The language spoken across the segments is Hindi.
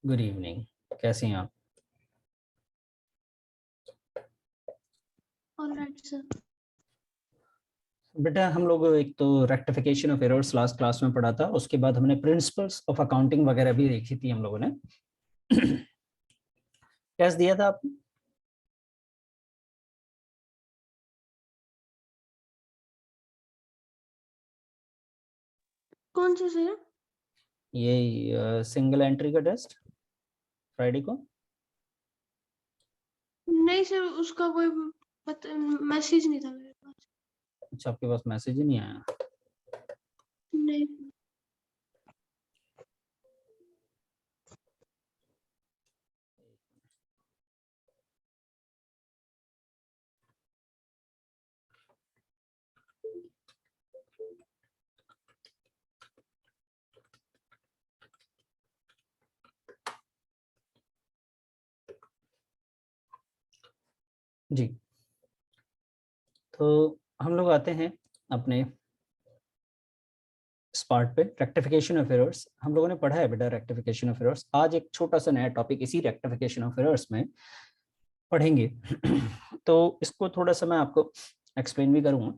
Good evening. कैसे हैं आप? Alright sir. बेटा हम लोग एक तो rectification of errors last class में पढ़ा था, उसके बाद हमने प्रिंसिपल्स ऑफ अकाउंटिंग वगैरह भी देखी थी हम लोगों ने। टेस्ट दिया था आपने? कौन सा सर? ये सिंगल एंट्री का टेस्ट फ्राइडे को। नहीं सर, उसका कोई मैसेज नहीं था मेरे पास। अच्छा, आपके पास मैसेज ही नहीं आया? नहीं। जी, तो हम लोग आते हैं अपने इस पार्ट पे, रेक्टिफिकेशन ऑफ एरर्स। हम लोगों ने पढ़ा है बेटा रेक्टिफिकेशन ऑफ एरर्स। आज एक छोटा सा नया टॉपिक इसी रेक्टिफिकेशन ऑफ एरर्स में पढ़ेंगे। तो इसको थोड़ा सा मैं आपको एक्सप्लेन भी करूंगा,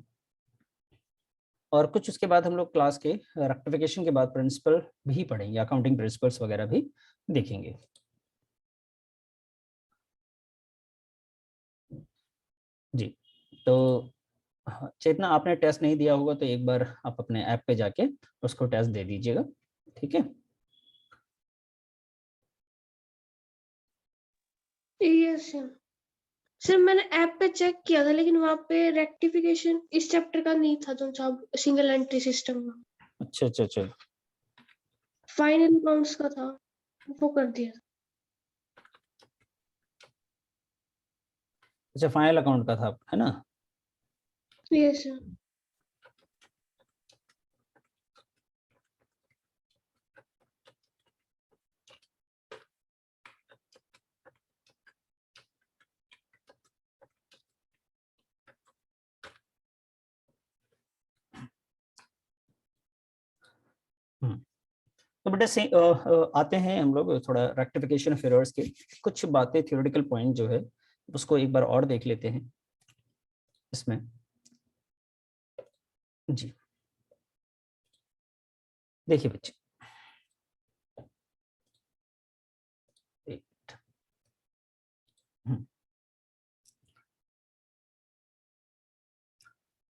और कुछ उसके बाद हम लोग क्लास के रेक्टिफिकेशन के बाद प्रिंसिपल भी पढ़ेंगे, अकाउंटिंग प्रिंसिपल्स वगैरह भी देखेंगे। जी, तो चेतना, आपने टेस्ट नहीं दिया होगा तो एक बार आप अपने ऐप पे जाके उसको टेस्ट दे दीजिएगा, ठीक है? Yes sir. सर मैंने ऐप पे चेक किया था, लेकिन वहाँ पे रेक्टिफिकेशन इस चैप्टर का नहीं था, जो था सिंगल एंट्री सिस्टम का। अच्छा अच्छा अच्छा। फाइनल अकाउंट्स का था, वो कर दिया। अच्छा, फाइनल अकाउंट का था, है ना? Yes sir. तो बेटा से आते हैं हम लोग थोड़ा रेक्टिफिकेशन ऑफ एरर्स के कुछ बातें, थ्योरेटिकल पॉइंट जो है उसको एक बार और देख लेते हैं इसमें। जी, देखिए बच्चे,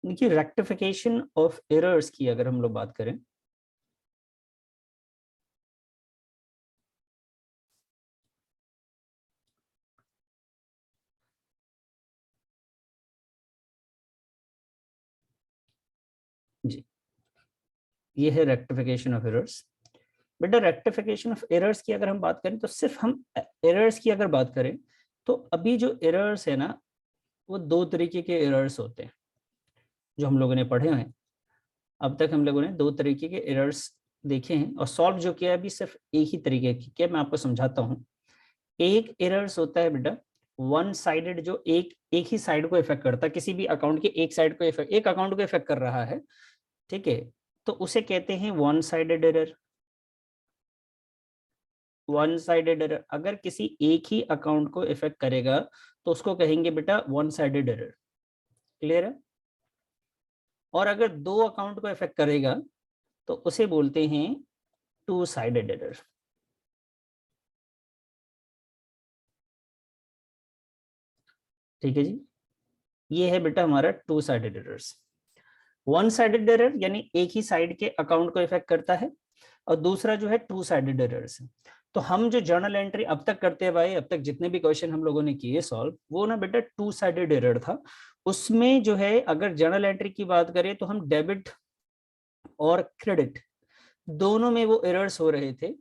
देखिए रेक्टिफिकेशन ऑफ एरर्स की अगर हम लोग बात करें, जी, ये है रेक्टिफिकेशन ऑफ एरर्स। बेटा रेक्टिफिकेशन ऑफ एरर्स की अगर हम बात करें तो सिर्फ हम एरर्स की अगर बात करें तो अभी जो एरर्स है ना, वो दो तरीके के एरर्स होते हैं जो हम लोगों ने पढ़े हैं। अब तक हम लोगों ने दो तरीके के एरर्स देखे हैं, और सॉल्व जो किया है अभी सिर्फ एक ही तरीके की क्या, मैं आपको समझाता हूँ। एक एरर्स होता है बेटा वन साइडेड, जो एक एक ही साइड को इफेक्ट करता है, किसी भी अकाउंट के एक साइड को इफेक्ट, एक अकाउंट को इफेक्ट कर रहा है, ठीक है? तो उसे कहते हैं one sided error. One sided error अगर किसी एक ही अकाउंट को इफेक्ट करेगा तो उसको कहेंगे बेटा वन साइडेड एरर। क्लियर है? और अगर दो अकाउंट को इफेक्ट करेगा तो उसे बोलते हैं टू साइडेड एरर। ठीक है जी, ये है बेटा हमारा two sided errors. One sided error यानी एक ही साइड के अकाउंट को इफेक्ट करता है, और दूसरा जो है टू साइडेड एरर्स। तो हम जो जर्नल एंट्री अब तक करते हैं भाई, अब तक जितने भी क्वेश्चन हम लोगों ने किए सॉल्व, वो ना बेटा टू साइडेड एरर था। उसमें जो है अगर जर्नल एंट्री की बात करें तो हम डेबिट और क्रेडिट दोनों में वो एरर्स हो रहे थे,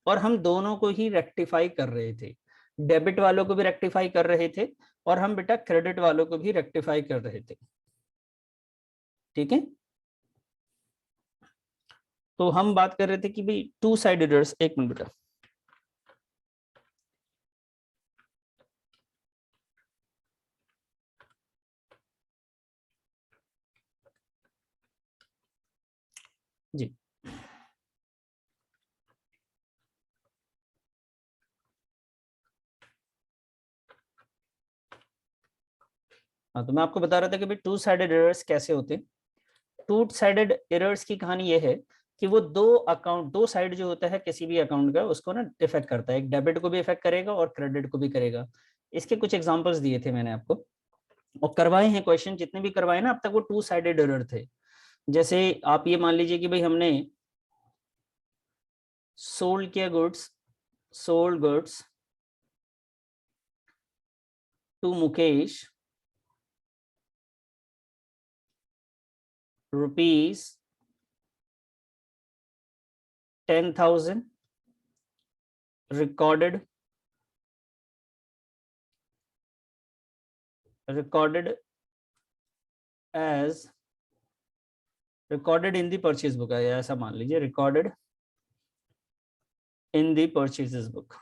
और हम दोनों को ही रेक्टिफाई कर रहे थे। डेबिट वालों को भी रेक्टिफाई कर रहे थे, और हम बेटा क्रेडिट वालों को भी रेक्टिफाई कर रहे थे। ठीक है, तो हम बात कर रहे थे कि भाई टू साइड एरर्स, एक मिनट बेटा, जी। हाँ, तो मैं आपको बता रहा था कि भाई टू साइडेड एरर्स कैसे होते हैं। टू साइडेड एरर्स की कहानी ये है कि वो दो साइड जो होता है किसी भी अकाउंट का उसको ना इफेक्ट करता है, एक डेबिट को भी इफेक्ट करेगा और क्रेडिट को भी करेगा। इसके कुछ एग्जांपल्स दिए थे मैंने आपको और करवाए हैं क्वेश्चन, जितने भी करवाए ना अब तक वो टू साइडेड एरर थे। जैसे आप ये मान लीजिए कि भाई हमने सोल्ड किया goods, sold goods to Mukesh rupees 10,000 recorded as recorded in the purchase book, ऐसा मान लीजिए recorded in the purchases book,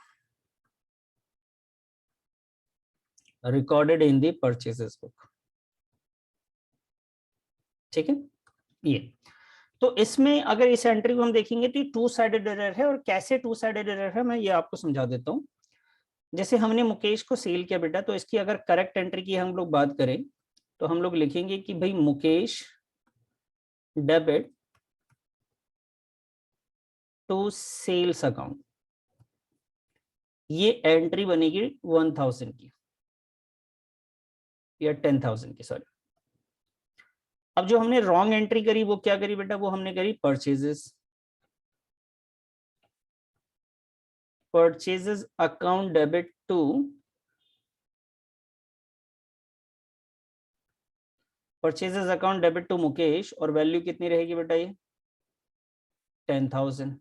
recorded in the purchases book। ठीक है, ये तो इसमें अगर इस एंट्री को हम देखेंगे तो टू साइडेड एरर है। और कैसे टू साइडेड एरर है मैं ये आपको समझा देता हूँ। जैसे हमने मुकेश को सेल किया बेटा, तो इसकी अगर करेक्ट एंट्री की हम लोग बात करें तो हम लोग लिखेंगे कि भाई Mukesh debit to sales account, ये एंट्री बनेगी 1000 की या 10,000 की, सॉरी। अब जो हमने रॉन्ग एंट्री करी वो क्या करी बेटा, वो हमने करी purchases account debit to Mukesh, और वैल्यू कितनी रहेगी बेटा ये 10,000।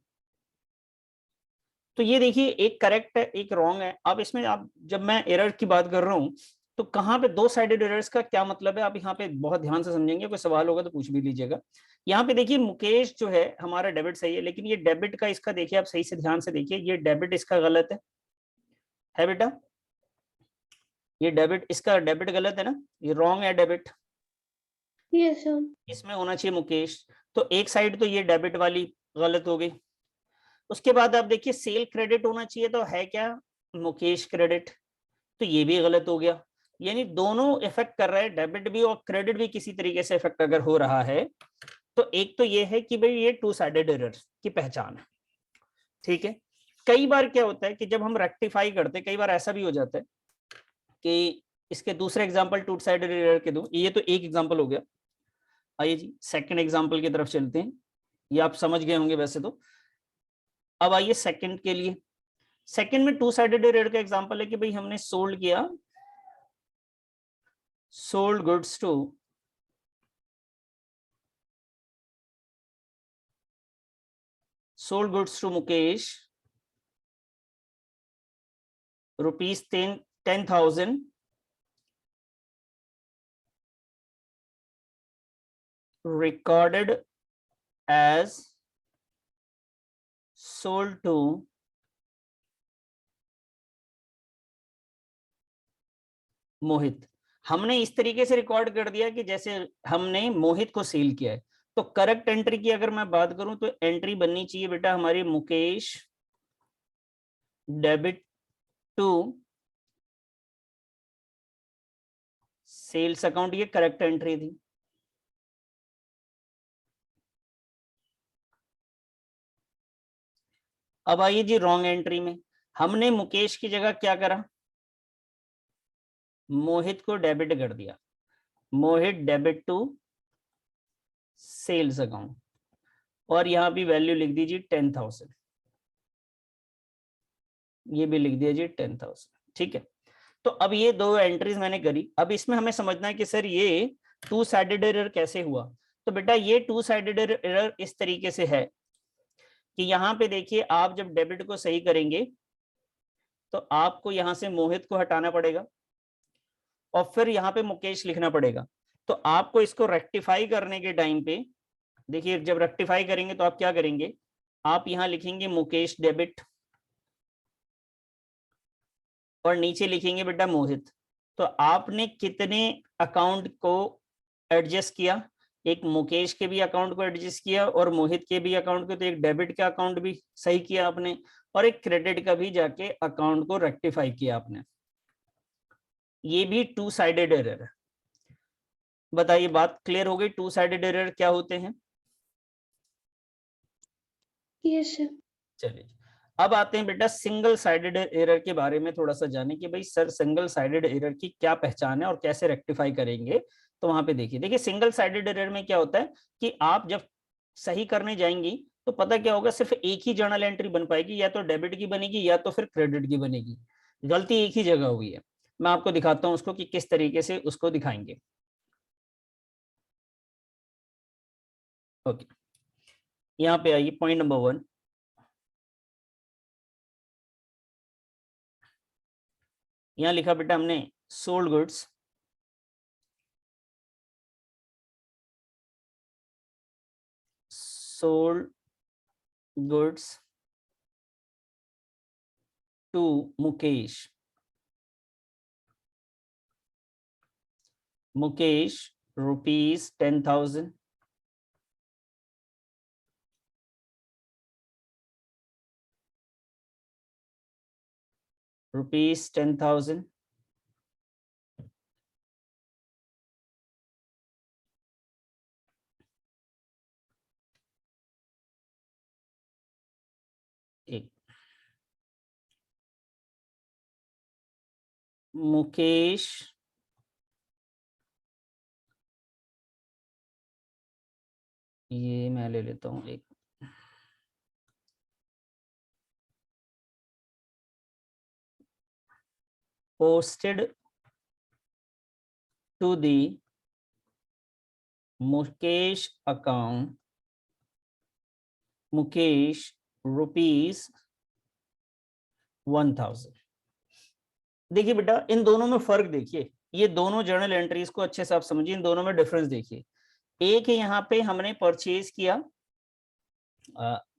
तो ये देखिए एक करेक्ट है एक रॉन्ग है। अब इसमें आप जब मैं एरर की बात कर रहा हूं तो कहाँ पे दो साइडेड एरर्स का क्या मतलब है, आप यहाँ पे बहुत ध्यान से समझेंगे, कोई सवाल होगा तो पूछ भी लीजिएगा। यहाँ पे देखिए मुकेश जो है हमारा डेबिट सही है, लेकिन ये डेबिट का इसका देखिए आप सही से ध्यान से देखिए, ये डेबिट इसका गलत है बेटा, ये डेबिट इसका डेबिट गलत है ना, ये रॉन्ग है डेबिट। Yes sir. इसमें होना चाहिए मुकेश, तो एक साइड तो ये डेबिट वाली गलत हो गई। उसके बाद आप देखिए सेल क्रेडिट होना चाहिए, तो है क्या मुकेश क्रेडिट, तो ये भी गलत हो गया। यानी दोनों इफेक्ट कर रहे हैं, डेबिट भी और क्रेडिट भी किसी तरीके से इफेक्ट अगर हो रहा है तो एक तो ये है कि भाई ये टू साइडेड एरर की पहचान है। ठीक है, कई बार क्या होता है कि जब हम रेक्टिफाई करते हैं कई बार ऐसा भी हो जाता है कि इसके दूसरे एग्जांपल टू साइडेड एरर के दूं, ये तो एक एग्जांपल हो गया। आइए जी सेकंड एग्जांपल की तरफ चलते हैं, ये आप समझ गए होंगे वैसे तो। अब आइए सेकंड के लिए, सेकंड में टू साइडेड एरर का एग्जांपल है कि भाई हमने सोल्ड किया, sold goods to Mukesh rupees 10,000 recorded as sold to Mohit. हमने इस तरीके से रिकॉर्ड कर दिया कि जैसे हमने मोहित को सेल किया है। तो करेक्ट एंट्री की अगर मैं बात करूं तो एंट्री बननी चाहिए बेटा हमारी Mukesh debit to sales account, ये करेक्ट एंट्री थी। अब आइए जी रॉन्ग एंट्री में, हमने मुकेश की जगह क्या करा, मोहित को डेबिट कर दिया, मोहित डेबिट टू सेल्स अकाउंट, और यहां भी वैल्यू लिख दीजिए 10,000, ये भी लिख दिया जी 10,000। ठीक है, तो अब ये दो एंट्रीज मैंने करी। अब इसमें हमें समझना है कि सर ये टू साइडेड एरर कैसे हुआ। तो बेटा ये टू साइडेड एरर इस तरीके से है कि यहाँ पे देखिए आप जब डेबिट को सही करेंगे तो आपको यहां से मोहित को हटाना पड़ेगा और फिर यहाँ पे मुकेश लिखना पड़ेगा। तो आपको इसको रेक्टिफाई करने के टाइम पे देखिए जब रेक्टिफाई करेंगे तो आप क्या करेंगे, आप यहाँ लिखेंगे मुकेश डेबिट और नीचे लिखेंगे बेटा मोहित। तो आपने कितने अकाउंट को एडजस्ट किया, एक मुकेश के भी अकाउंट को एडजस्ट किया और मोहित के भी अकाउंट को, तो एक डेबिट का अकाउंट भी सही किया आपने और एक क्रेडिट का भी जाके अकाउंट को रेक्टिफाई किया आपने। ये भी टू साइडेड एरर है। बताइए, बात क्लियर हो गई? टू साइडेड एरर क्या होते हैं? Yes sir. चलिए, अब आते हैं बेटा सिंगल साइडेड एरर के बारे में थोड़ा सा जाने कि भाई सर सिंगल साइडेड एरर की क्या पहचान है और कैसे रेक्टिफाई करेंगे। तो वहां पे देखिए सिंगल साइडेड एरर में क्या होता है कि आप जब सही करने जाएंगी तो पता क्या होगा, सिर्फ एक ही जर्नल एंट्री बन पाएगी, या तो डेबिट की बनेगी या तो फिर क्रेडिट की बनेगी। गलती एक ही जगह हुई है। मैं आपको दिखाता हूं उसको कि किस तरीके से उसको दिखाएंगे। ओके, यहाँ पे आइए पॉइंट नंबर 1। यहाँ लिखा बेटा हमने sold goods sold goods to Mukesh. Mukesh rupees 10,000. Rupees 10,000. एक मुकेश ये मैं ले लेता हूं एक posted to the Mukesh account Mukesh rupees 1,000। देखिए बेटा इन दोनों में फर्क देखिए, ये दोनों जर्नल एंट्रीज को अच्छे से आप समझिए, इन दोनों में डिफरेंस देखिए। एक है यहाँ पे हमने परचेज किया,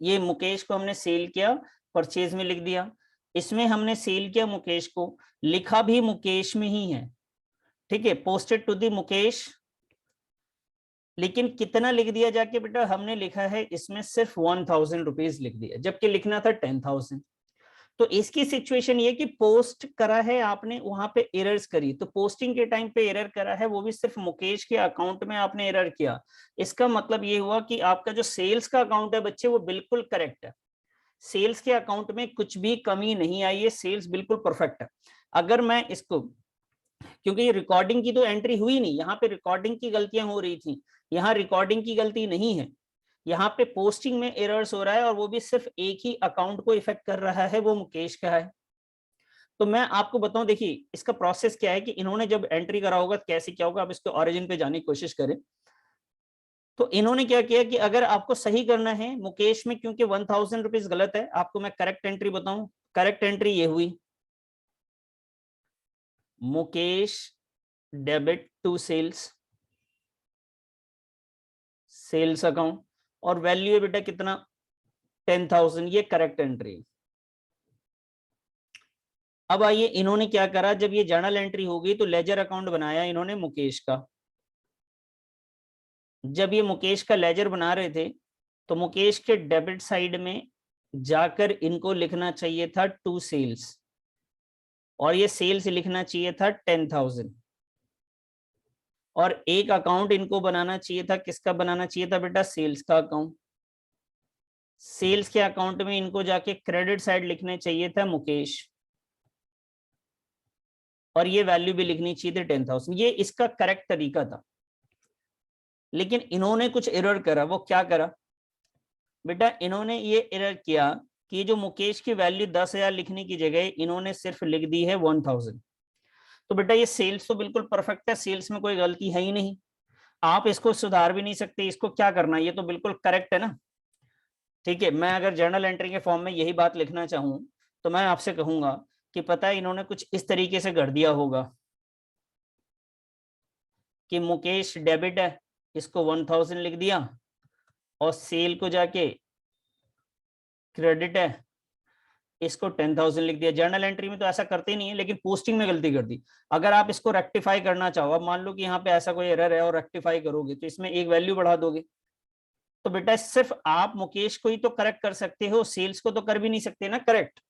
ये मुकेश को हमने सेल किया, परचेज में लिख दिया। इसमें हमने सेल किया मुकेश को, लिखा भी मुकेश में ही है, ठीक है, पोस्टेड टू दी मुकेश। लेकिन कितना लिख दिया जाके बेटा, हमने लिखा है इसमें सिर्फ 1,000 रुपीज लिख दिया, जबकि लिखना था 10,000। तो इसकी सिचुएशन ये कि पोस्ट करा है आपने, वहां पे एरर्स करी, तो पोस्टिंग के टाइम पे एरर करा है, वो भी सिर्फ मुकेश के अकाउंट में आपने एरर किया। इसका मतलब ये हुआ कि आपका जो सेल्स का अकाउंट है बच्चे वो बिल्कुल करेक्ट है, सेल्स के अकाउंट में कुछ भी कमी नहीं आई है, सेल्स बिल्कुल परफेक्ट है। अगर मैं इसको, क्योंकि ये रिकॉर्डिंग की तो एंट्री हुई नहीं, यहाँ पे रिकॉर्डिंग की गलतियां हो रही थी, यहाँ रिकॉर्डिंग की गलती नहीं है, यहाँ पे पोस्टिंग में एरर्स हो रहा है, और वो भी सिर्फ एक ही अकाउंट को इफेक्ट कर रहा है, वो मुकेश का है। तो मैं आपको बताऊं, देखिए इसका प्रोसेस क्या है कि इन्होंने जब एंट्री करा होगा कैसे क्या होगा, आप इसके ओरिजिन पे जाने की कोशिश करें। तो इन्होंने क्या किया कि अगर आपको सही करना है मुकेश में, क्योंकि 1,000 रुपीज गलत है, आपको मैं करेक्ट एंट्री बताऊं, करेक्ट एंट्री ये हुई, Mukesh debit to sales, sales account, और वैल्यू है बेटा कितना, 10,000, ये करेक्ट एंट्री। अब आइए इन्होंने क्या करा, जब ये जर्नल एंट्री हो गई तो लेजर अकाउंट बनाया इन्होंने मुकेश का। जब ये मुकेश का लेजर बना रहे थे तो मुकेश के डेबिट साइड में जाकर इनको लिखना चाहिए था टू सेल्स, और ये सेल्स लिखना चाहिए था 10,000, और एक अकाउंट इनको बनाना चाहिए था, किसका बनाना चाहिए था बेटा, सेल्स का अकाउंट। सेल्स के अकाउंट में इनको जाके क्रेडिट साइड लिखने चाहिए था मुकेश, और ये वैल्यू भी लिखनी चाहिए थी 10,000। ये इसका करेक्ट तरीका था। लेकिन इन्होंने कुछ एरर करा, वो क्या करा बेटा, इन्होंने ये एरर किया कि जो मुकेश की वैल्यू 10,000 लिखने की जगह इन्होंने सिर्फ लिख दी है 1,000। तो बेटा ये सेल्स तो बिल्कुल परफेक्ट है, सेल्स में कोई गलती है ही नहीं, आप इसको सुधार भी नहीं सकते, इसको क्या करना, ये तो बिल्कुल करेक्ट है ना। ठीक है, मैं अगर जर्नल एंट्री के फॉर्म में यही बात लिखना चाहूं तो मैं आपसे कहूंगा कि पता है इन्होंने कुछ इस तरीके से कर दिया होगा कि मुकेश डेबिट है, इसको 1,000 लिख दिया, और सेल को जाके क्रेडिट है, इसको 10,000 लिख दिया। जर्नल एंट्री में तो ऐसा करते ही नहीं है, लेकिन पोस्टिंग में गलती कर दी। अगर आप इसको रेक्टिफाई करना चाहो, अब मान लो कि यहाँ पे ऐसा कोई एरर है और रेक्टिफाई करोगे तो इसमें एक वैल्यू बढ़ा दोगे, तो बेटा सिर्फ आप मुकेश को ही तो करेक्ट कर सकते हो, सेल्स को तो कर भी नहीं सकते ना करेक्ट।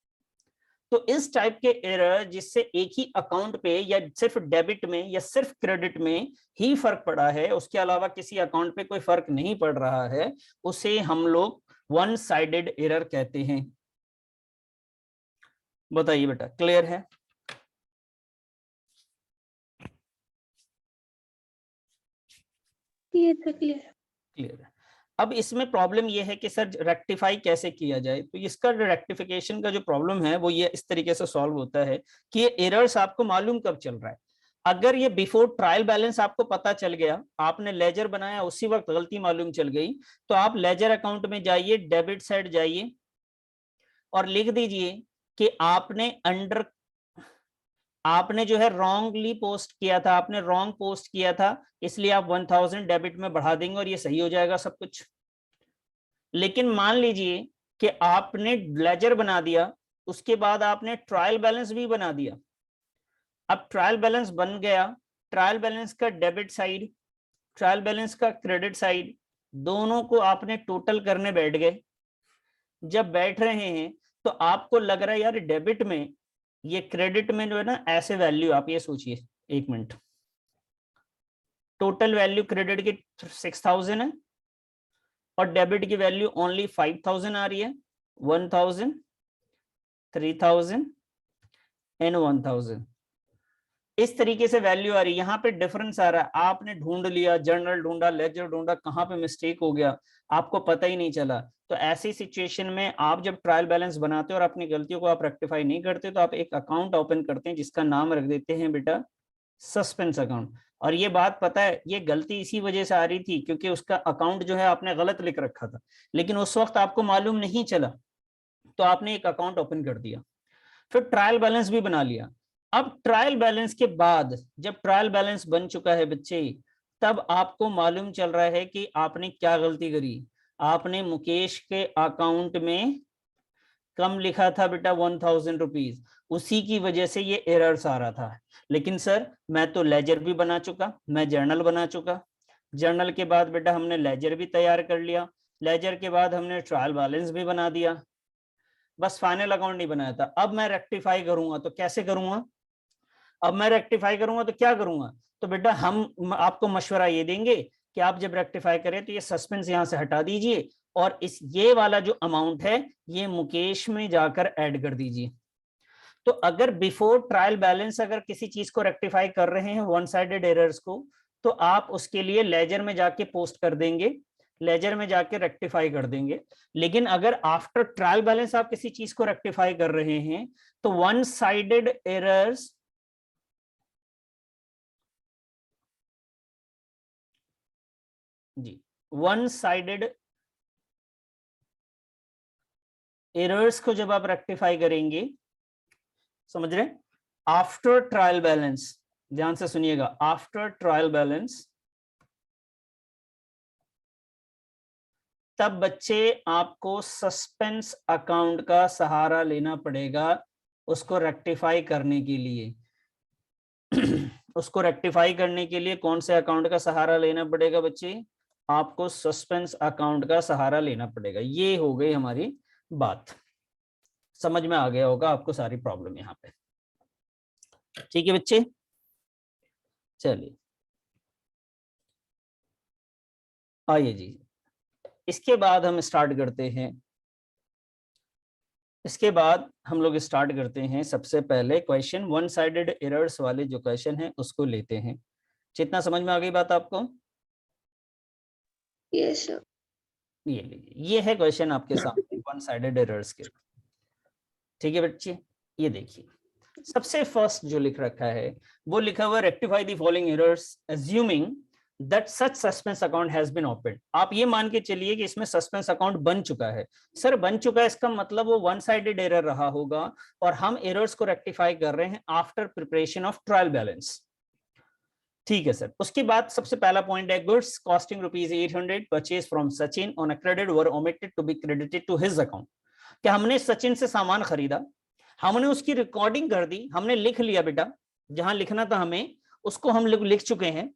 तो इस टाइप के एरर जिससे एक ही अकाउंट पे या सिर्फ डेबिट में या सिर्फ क्रेडिट में ही फर्क पड़ा है, उसके अलावा किसी अकाउंट पे कोई फर्क नहीं पड़ रहा है, उसे हम लोग वन साइडेड एरर कहते हैं। बताइए बेटा, क्लियर है? क्लियर है। अब इसमें प्रॉब्लम यह है कि सर रेक्टिफाई कैसे किया जाए, तो इसका रेक्टिफिकेशन का जो प्रॉब्लम है वो ये इस तरीके से सॉल्व होता है कि ये एरर्स आपको मालूम कब चल रहा है। अगर ये बिफोर ट्रायल बैलेंस आपको पता चल गया, आपने लेजर बनाया, उसी वक्त गलती मालूम चल गई, तो आप लेजर अकाउंट में जाइए, डेबिट साइड जाइए और लिख दीजिए कि आपने जो है रॉन्गली पोस्ट किया था, आपने रॉन्ग पोस्ट किया था, इसलिए आप 1000 डेबिट में बढ़ा देंगे और ये सही हो जाएगा सब कुछ। लेकिन मान लीजिए कि आपने लेजर बना दिया, उसके बाद आपने ट्रायल बैलेंस भी बना दिया। अब ट्रायल बैलेंस बन गया, ट्रायल बैलेंस का डेबिट साइड, ट्रायल बैलेंस का क्रेडिट साइड, दोनों को आपने टोटल करने बैठ गए। जब बैठ रहे हैं तो आपको लग रहा है यार डेबिट में, ये क्रेडिट में जो है ना ऐसे वैल्यू, आप ये सोचिए, एक मिनट, टोटल वैल्यू क्रेडिट की 6000 है और डेबिट की वैल्यू ओनली 5000 आ रही है, 1000, 3000 एंड 1000, इस तरीके से वैल्यू आ रही है। यहाँ पे डिफरेंस आ रहा है, आपने ढूंढ लिया, जर्नल ढूंढा, लेजर ढूंढा, कहाँ पे मिस्टेक हो गया आपको पता ही नहीं चला। तो ऐसी सिचुएशन में आप जब ट्रायल बैलेंस बनाते हो और अपनी गलतियों को आप रेक्टिफाई नहीं करते, तो आप एक अकाउंट ओपन करते हैं जिसका नाम रख देते हैं बेटा सस्पेंस अकाउंट। और ये बात पता है, ये गलती इसी वजह से आ रही थी क्योंकि उसका अकाउंट जो है आपने गलत लिख रखा था, लेकिन उस वक्त आपको मालूम नहीं चला, तो आपने एक अकाउंट ओपन कर दिया, फिर ट्रायल बैलेंस भी बना लिया। अब ट्रायल बैलेंस के बाद जब ट्रायल बैलेंस बन चुका है बच्चे, तब आपको मालूम चल रहा है कि आपने क्या गलती करी। आपने मुकेश के अकाउंट में कम लिखा था बेटा 1000 रुपीज, उसी की वजह से ये एरर्स आ रहा था। लेकिन सर मैं तो लेजर भी बना चुका, मैं जर्नल बना चुका, जर्नल के बाद बेटा हमने लेजर भी तैयार कर लिया, लेजर के बाद हमने ट्रायल बैलेंस भी बना दिया, बस फाइनल अकाउंट नहीं बनाया था। अब मैं रेक्टिफाई करूंगा तो कैसे करूंगा? अब मैं रेक्टिफाई करूंगा तो क्या करूंगा? तो बेटा हम आपको मशवरा ये देंगे कि आप जब रेक्टिफाई करें तो ये सस्पेंस यहां से हटा दीजिए और इस ये वाला जो अमाउंट है ये मुकेश में जाकर ऐड कर दीजिए। तो अगर बिफोर ट्रायल बैलेंस अगर किसी चीज को रेक्टिफाई कर रहे हैं वन साइडेड एरर्स को, तो आप उसके लिए लेजर में जाके पोस्ट कर देंगे, लेजर में जाके रेक्टिफाई कर देंगे। लेकिन अगर आफ्टर ट्रायल बैलेंस आप किसी चीज को रेक्टिफाई कर रहे हैं तो वन साइडेड एरर्स जी, वन साइडेड एरर्स को जब आप रेक्टिफाई करेंगे, समझ रहे, आफ्टर ट्रायल बैलेंस, ध्यान से सुनिएगा, आफ्टर ट्रायल बैलेंस, तब बच्चे आपको सस्पेंस अकाउंट का सहारा लेना पड़ेगा उसको रेक्टिफाई करने के लिए। उसको रेक्टिफाई करने के लिए कौन से अकाउंट का सहारा लेना पड़ेगा बच्चे? आपको सस्पेंस अकाउंट का सहारा लेना पड़ेगा। ये हो गई हमारी बात, समझ में आ गया होगा आपको सारी प्रॉब्लम यहाँ पे। ठीक है बच्चे, चलिए आइए जी, इसके बाद हम स्टार्ट करते हैं। इसके बाद हम लोग स्टार्ट करते हैं, सबसे पहले क्वेश्चन वन साइडेड एरर्स वाले जो क्वेश्चन है उसको लेते हैं। जितना समझ में आ गई बात आपको? Yes sir. ये लीजिए, ये है क्वेश्चन आपके सामने वन साइडेड एरर्स के। ठीक है बच्चे, ये देखिए सबसे फर्स्ट जो लिख रखा है वो लिखा हुआ rectify the following errors assuming that such suspense account has been opened. आप ये मान के चलिए कि इसमें सस्पेंस अकाउंट बन चुका है। सर बन चुका है इसका मतलब वो वन साइडेड एरर रहा होगा और हम एरर्स को रेक्टिफाई कर रहे हैं after preparation of trial balance. ठीक है सर, उसके बाद सबसे पहला पॉइंट है goods costing ₹800 purchase from Sachin on a credit were omitted to be credited to his account. क्या हमने सचिन से सामान खरीदा, हमने उसकी रिकॉर्डिंग कर दी, हमने लिख लिया बेटा, जहां लिखना था हमें उसको हम लोग लिख चुके हैं।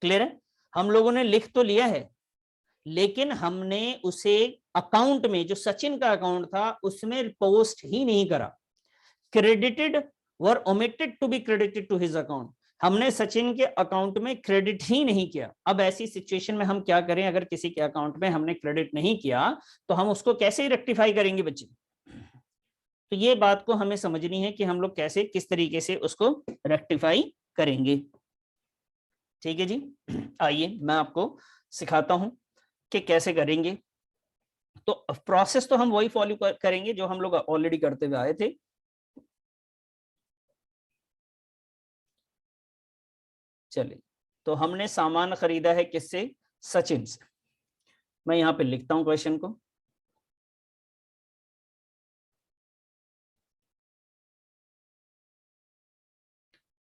क्लियर है, हम लोगों ने लिख तो लिया है, लेकिन हमने उसे अकाउंट में, जो सचिन का अकाउंट था उसमें पोस्ट ही नहीं करा। Credited were omitted to be credited to his account, हमने सचिन के अकाउंट में क्रेडिट ही नहीं किया। अब ऐसी सिचुएशन में हम क्या करें, अगर किसी के अकाउंट में हमने क्रेडिट नहीं किया तो हम उसको कैसे रेक्टिफाई करेंगे बच्चे? तो ये बात को हमें समझनी है कि हम लोग कैसे, किस तरीके से उसको रेक्टिफाई करेंगे। ठीक है जी, आइए मैं आपको सिखाता हूं कि कैसे करेंगे। तो प्रोसेस तो हम वही फॉलो करेंगे जो हम लोग ऑलरेडी करते हुए आए थे। चलिए, तो हमने सामान खरीदा है किससे? सचिन से। मैं यहां पे लिखता हूं क्वेश्चन को।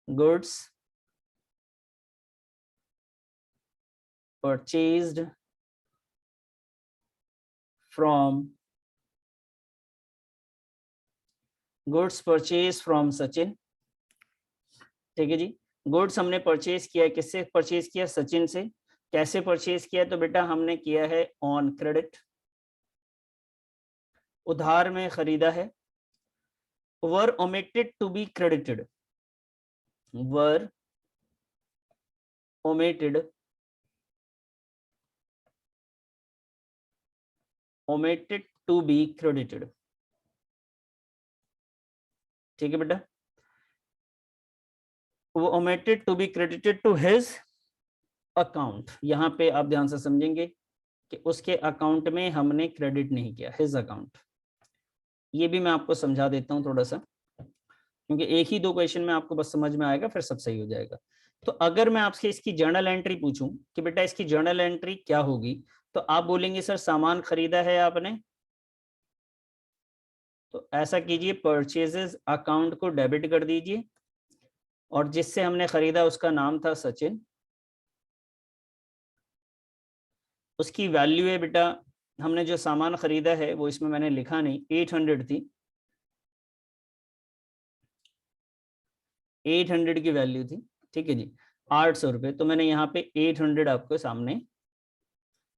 Goods purchased from, goods purchase from Sachin. ठीक है जी, गुड्स हमने परचेज किया, किससे परचेज किया? सचिन से। कैसे परचेज किया? तो बेटा हमने किया है ऑन क्रेडिट, उधार में खरीदा है। Were omitted to be credited, were omitted, omitted to be credited। ठीक है बेटा, वो omitted to be credited to his account, यहां पे आप ध्यान से समझेंगे कि उसके अकाउंट में हमने क्रेडिट नहीं किया, his account। ये भी मैं आपको समझा देता हूं थोड़ा सा, क्योंकि एक ही दो क्वेश्चन में आपको बस समझ में आएगा, फिर सब सही हो जाएगा। तो अगर मैं आपसे इसकी जर्नल एंट्री पूछूं कि बेटा इसकी जर्नल एंट्री क्या होगी, तो आप बोलेंगे सर सामान खरीदा है आपने, तो ऐसा कीजिए परचेजेस अकाउंट को डेबिट कर दीजिए, और जिससे हमने खरीदा उसका नाम था सचिन। उसकी वैल्यू है बेटा, हमने जो सामान खरीदा है वो इसमें मैंने लिखा नहीं, 800 थी, 800 की वैल्यू थी। ठीक है जी, 800 रुपये, तो मैंने यहाँ पे 800 आपको सामने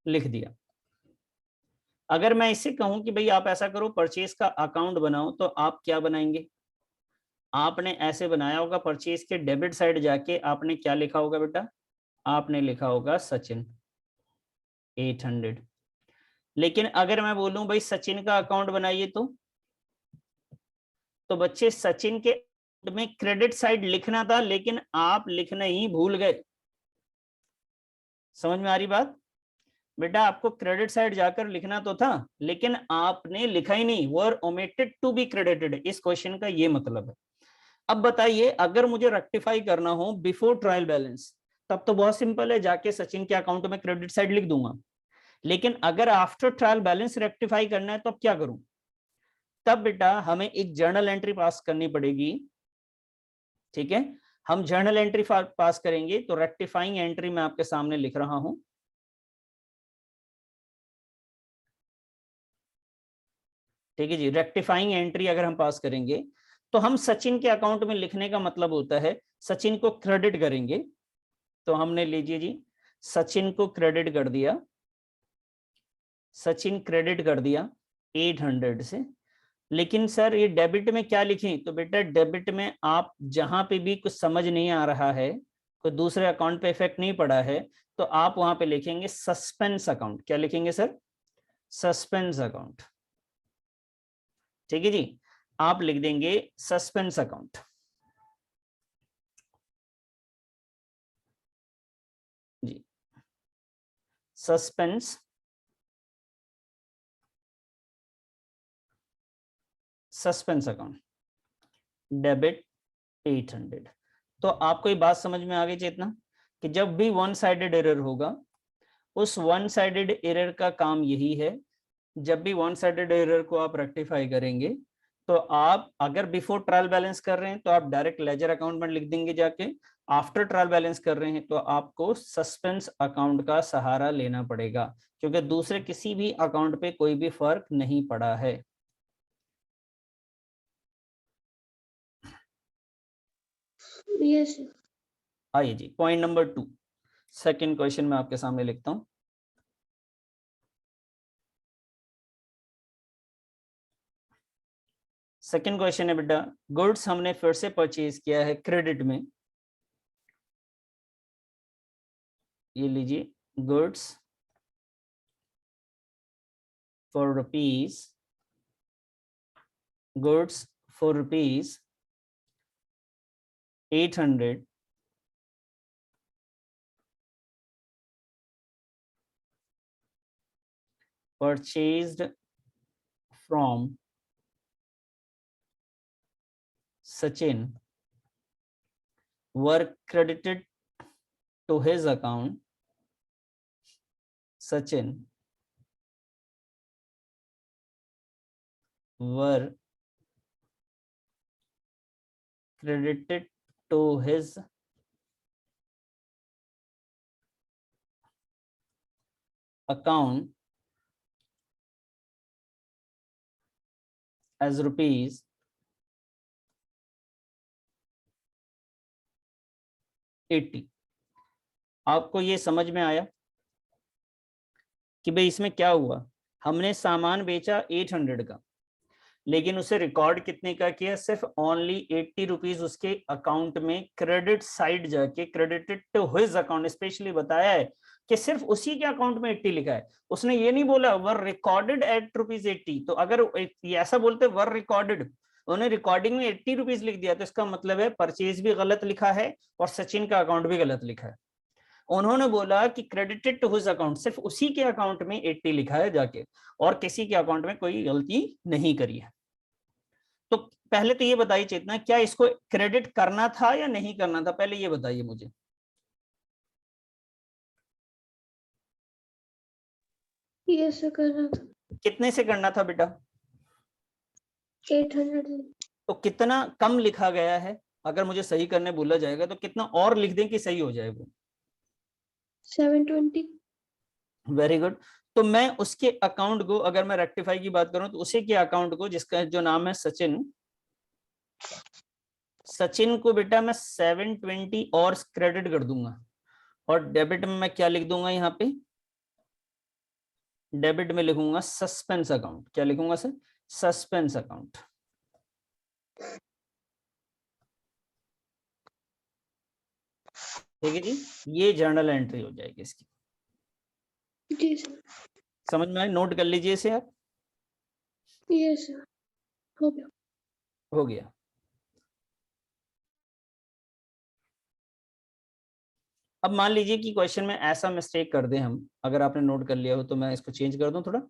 लिख दिया। अगर मैं इससे कहूं कि भाई आप ऐसा करो परचेज का अकाउंट बनाओ, तो आप क्या बनाएंगे? आपने ऐसे बनाया होगा, परचेज के डेबिट साइड जाके आपने क्या लिखा होगा बेटा? आपने लिखा होगा सचिन 800। लेकिन अगर मैं बोलूं भाई सचिन का अकाउंट बनाइए, तो बच्चे सचिन के में क्रेडिट साइड लिखना था, लेकिन आप लिखना ही भूल गए। समझ में आ रही बात? बेटा आपको क्रेडिट साइड जाकर लिखना तो था, लेकिन आपने लिखा ही नहीं, वर ओमिटेड टू बी क्रेडिटेड। इस क्वेश्चन का ये मतलब है। अब बताइए, अगर मुझे रेक्टिफाई करना हो बिफोर ट्रायल बैलेंस, तब तो बहुत सिंपल है, जाके सचिन के अकाउंट में क्रेडिट साइड लिख दूंगा। लेकिन अगर आफ्टर ट्रायल बैलेंस रेक्टिफाई करना है तो अब क्या करूं? तब बेटा हमें एक जर्नल एंट्री पास करनी पड़ेगी। ठीक है, हम जर्नल एंट्री पास करेंगे, तो रेक्टिफाइंग एंट्री मैं आपके सामने लिख रहा हूं। ठीक है जी, रेक्टिफाइंग एंट्री अगर हम पास करेंगे, तो हम सचिन के अकाउंट में लिखने का मतलब होता है सचिन को क्रेडिट करेंगे। तो हमने लीजिए जी, सचिन को क्रेडिट कर दिया, सचिन क्रेडिट कर दिया 800 से। लेकिन सर ये डेबिट में क्या लिखें? तो बेटा डेबिट में आप जहां पे भी कुछ समझ नहीं आ रहा है, कोई दूसरे अकाउंट पे इफेक्ट नहीं पड़ा है, तो आप वहां पे लिखेंगे सस्पेंस अकाउंट। क्या लिखेंगे सर? Suspense account. ठीक है जी, आप लिख देंगे सस्पेंस अकाउंट जी, सस्पेंस, सस्पेंस अकाउंट, डेबिट 800। तो आपको ये बात समझ में आ गई चेतना, कि जब भी वन साइडेड एरर होगा, उस वन साइडेड एरर का काम यही है, जब भी वन साइडेड एरर को आप रेक्टिफाई करेंगे, तो आप अगर बिफोर ट्रायल बैलेंस कर रहे हैं तो आप डायरेक्ट लेजर अकाउंट में लिख देंगे जाके। आफ्टर ट्रायल बैलेंस कर रहे हैं तो आपको सस्पेंस अकाउंट का सहारा लेना पड़ेगा, क्योंकि दूसरे किसी भी अकाउंट पे कोई भी फर्क नहीं पड़ा है। यस। आइए जी, पॉइंट नंबर 2, सेकेंड क्वेश्चन में आपके सामने लिखता हूं। सेकंड क्वेश्चन है बेटा, गुड्स हमने फिर से परचेज किया है क्रेडिट में, ये लीजिए, goods for rupees, goods for rupees 800 purchased from Sachin were credited to his account. Sachin were credited to his account as rupees 80। आपको ये समझ में आया कि भाई इसमें क्या हुआ? हमने सामान बेचा 800 का, लेकिन उसे रिकॉर्ड कितने का किया? सिर्फ ओनली 80 रुपीज उसके अकाउंट में क्रेडिट साइड जाके credited to his account, specially बताया है कि सिर्फ उसी के अकाउंट में 80 लिखा है। उसने ये नहीं बोला वर रिकॉर्डेड एट ₹80। तो अगर ये ऐसा बोलते वर रिकॉर्डेड, उन्होंने रिकॉर्डिंग में 80 रुपीज लिख दिया, तो इसका मतलब है परचेज भी गलत लिखा है और सचिन का अकाउंट भी गलत लिखा है। उन्होंने बोला कि क्रेडिटेड टू हिज अकाउंट, सिर्फ उसी के अकाउंट में 80 लिखा है जाके, और किसी के अकाउंट में कोई गलती नहीं करी है। तो पहले तो ये बताइए चेतना, क्या इसको क्रेडिट करना था या नहीं करना था? पहले ये बताइए मुझे। यस करना था। कितने से करना था बेटा? 800। तो कितना कम लिखा गया है? अगर मुझे सही करने बोला जाएगा तो कितना और लिख दें कि सही हो जाएगा? 720। Very good. तो मैं उसके अकाउंट को, अगर मैं रेक्टिफाई की बात करूं तो उसी के अकाउंट को, जिसका जो नाम है सचिन, सचिन को बेटा मैं 720 और क्रेडिट कर दूंगा, और डेबिट में मैं क्या लिख दूंगा? यहाँ पे डेबिट में लिखूंगा सस्पेंस अकाउंट। क्या लिखूंगा सर? Suspense account. ठीक है जी, ये जर्नल एंट्री हो जाएगी इसकी। जी सर। समझ में आए? नोट कर लीजिए इसे आप। यस सर, हो गया। हो गया। अब मान लीजिए कि क्वेश्चन में ऐसा मिस्टेक कर दें हम, अगर आपने नोट कर लिया हो तो मैं इसको चेंज कर दूं थोड़ा।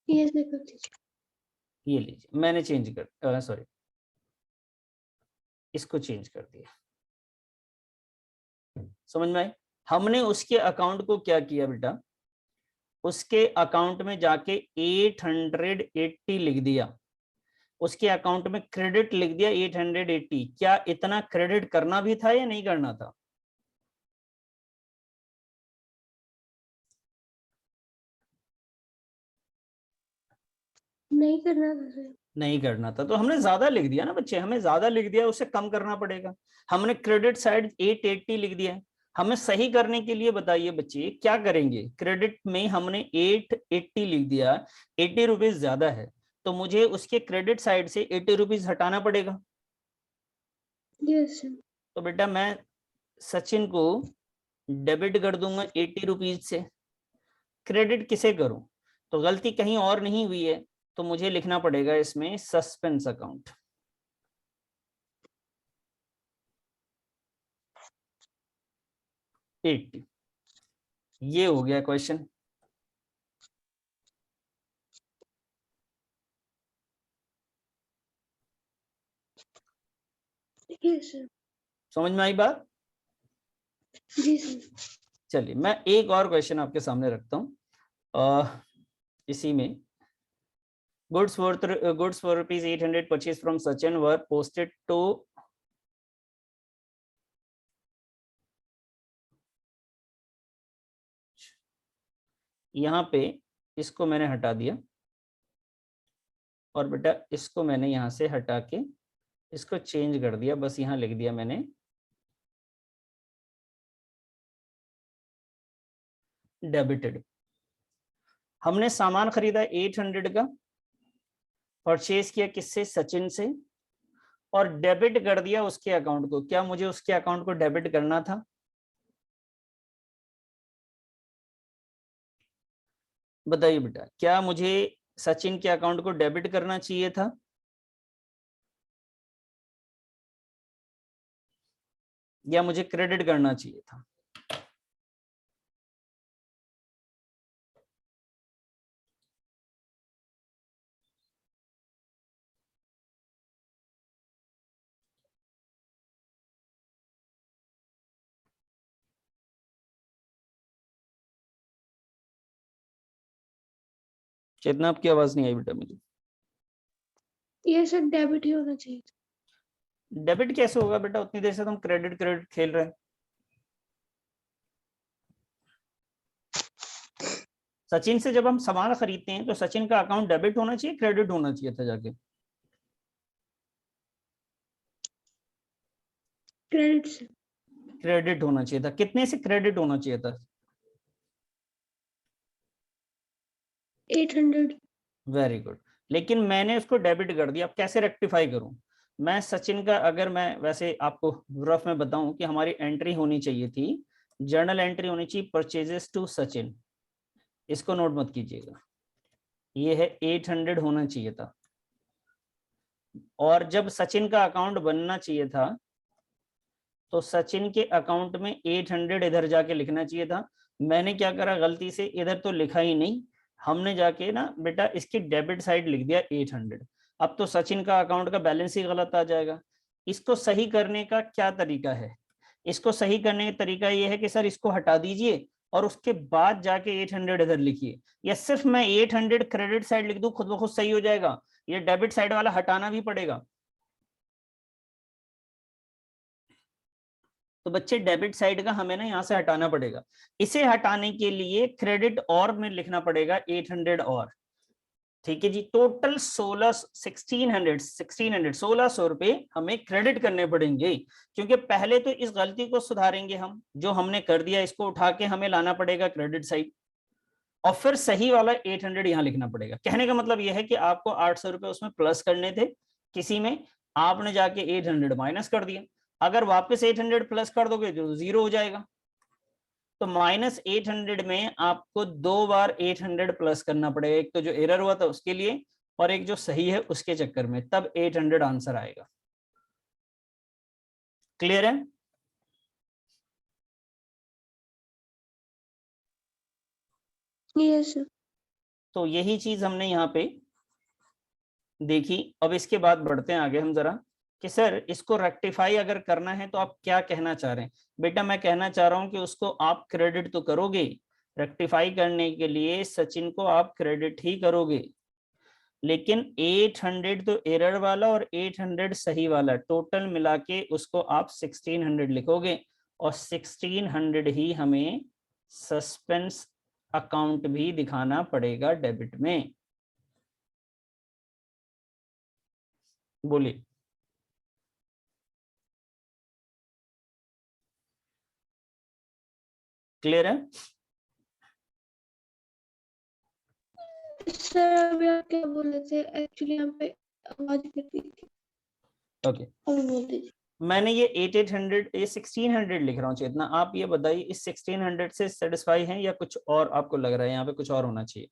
यस सर, कर दीजिए। ये लीजिए, मैंने चेंज कर, सॉरी, इसको चेंज कर दिया। समझ में आए? हमने उसके अकाउंट को क्या किया बेटा? उसके अकाउंट में जाके 880 लिख दिया, उसके अकाउंट में क्रेडिट लिख दिया 880। क्या इतना क्रेडिट करना भी था या नहीं करना था? नहीं करना था सर। नहीं करना था। तो हमने ज्यादा लिख दिया ना बच्चे, हमें ज्यादा लिख दिया, उसे कम करना पड़ेगा। हमने क्रेडिट साइड 880 लिख दिया है। हमें सही करने के लिए बताइए बच्चे क्या करेंगे? क्रेडिट में हमने 880 लिख दिया, 80 रुपीज ज्यादा है, तो मुझे उसके क्रेडिट साइड से 80 रुपीज हटाना पड़ेगा। Yes sir. तो बेटा मैं सचिन को डेबिट कर दूंगा 80 रुपीज से। क्रेडिट किसे करूं? तो गलती कहीं और नहीं हुई है, तो मुझे लिखना पड़ेगा इसमें सस्पेंस अकाउंट। ये हो गया क्वेश्चन। Yes sir. समझ में आई बात? जी सर। चलिए मैं एक और क्वेश्चन आपके सामने रखता हूँ इसी में। Goods for rupees 800 purchase from Sachin were posted to यहाँ पे, इसको मैंने हटा दिया, और बेटा इसको मैंने यहाँ से हटा के इसको चेंज कर दिया, बस यहाँ लिख दिया मैंने डेबिटेड। हमने सामान खरीदा 800 का, परचेज किया किससे, सचिन से, और डेबिट कर दिया उसके अकाउंट को। क्या मुझे उसके अकाउंट को डेबिट करना था? बताइए बेटा, क्या मुझे सचिन के अकाउंट को डेबिट करना चाहिए था? या मुझे क्रेडिट करना चाहिए था? चेतना, आपकी आवाज नहीं आई बेटा मुझे। ये सर डेबिट ही होना चाहिए। डेबिट कैसे होगा बेटा, उतनी देर से तुम क्रेडिट क्रेडिट खेल रहे हैं। सचिन से जब हम सामान खरीदते हैं तो सचिन का अकाउंट डेबिट होना चाहिए, क्रेडिट होना चाहिए था जाके? क्रेडिट से। क्रेडिट होना चाहिए था। कितने से क्रेडिट होना चाहिए था? 800। Very good. लेकिन मैंने उसको डेबिट कर दिया। अब कैसे रेक्टिफाई करूं? मैं सचिन का, अगर मैं वैसे आपको रफ में बताऊं कि हमारी एंट्री होनी चाहिए थी, जर्नल एंट्री होनी चाहिए परचेजेस टू सचिन। इसको नोट मत कीजिएगा, ये है 800 होना चाहिए था। और जब सचिन का अकाउंट बनना चाहिए था तो सचिन के अकाउंट में 800 इधर जाके लिखना चाहिए था। मैंने क्या करा, गलती से इधर तो लिखा ही नहीं, हमने जाके ना बेटा इसकी डेबिट साइड लिख दिया 800। अब तो सचिन का अकाउंट का बैलेंस ही गलत आ जाएगा। इसको सही करने का क्या तरीका है? इसको सही करने का तरीका ये है कि सर इसको हटा दीजिए और उसके बाद जाके 800 इधर लिखिए, या सिर्फ मैं 800 क्रेडिट साइड लिख दूं, खुद ब खुद सही हो जाएगा? ये डेबिट साइड वाला हटाना भी पड़ेगा। तो बच्चे डेबिट साइड का हमें ना यहाँ से हटाना पड़ेगा। इसे हटाने के लिए क्रेडिट और में लिखना पड़ेगा 800 और। ठीक है जी, टोटल 1600 रुपए हमें क्रेडिट करने पड़ेंगे, क्योंकि पहले तो इस गलती को सुधारेंगे हम, जो हमने कर दिया इसको उठा के हमें लाना पड़ेगा क्रेडिट साइड, और फिर सही वाला 800 यहाँ लिखना पड़ेगा। कहने का मतलब यह है कि आपको 800 रुपए उसमें प्लस करने थे किसी में, आपने जाके 800 माइनस कर दिया। अगर वापस 800 प्लस कर दोगे तो 0 हो जाएगा। तो -800 में आपको 2 बार 800 प्लस करना पड़ेगा, एक तो जो एरर हुआ था उसके लिए और एक जो सही है उसके चक्कर में, तब 800 आंसर आएगा। क्लियर है? Yes sir. तो यही चीज हमने यहाँ पे देखी। अब इसके बाद बढ़ते हैं आगे हम जरा, कि सर इसको रेक्टिफाई अगर करना है तो आप क्या कहना चाह रहे हैं? बेटा मैं कहना चाह रहा हूं कि उसको आप क्रेडिट तो करोगे, रेक्टिफाई करने के लिए सचिन को आप क्रेडिट ही करोगे, लेकिन 800 तो एरर वाला और 800 सही वाला, टोटल मिला के उसको आप 1600 लिखोगे, और 1600 ही हमें सस्पेंस अकाउंट भी दिखाना पड़ेगा डेबिट में। बोलिए। क्लियर है? सर अभी आप क्या बोल रहे थे एक्चुअली, यहाँ पे आवाज कट गई थी। ओके, और बोल दीजिए। मैंने ये 800 ये 1600 लिख रहा हूँ। चेतना आप ये बताइए, इस 1600 से सेटिस्फाई हैं या कुछ और आपको लग रहा है यहाँ पे कुछ और होना चाहिए?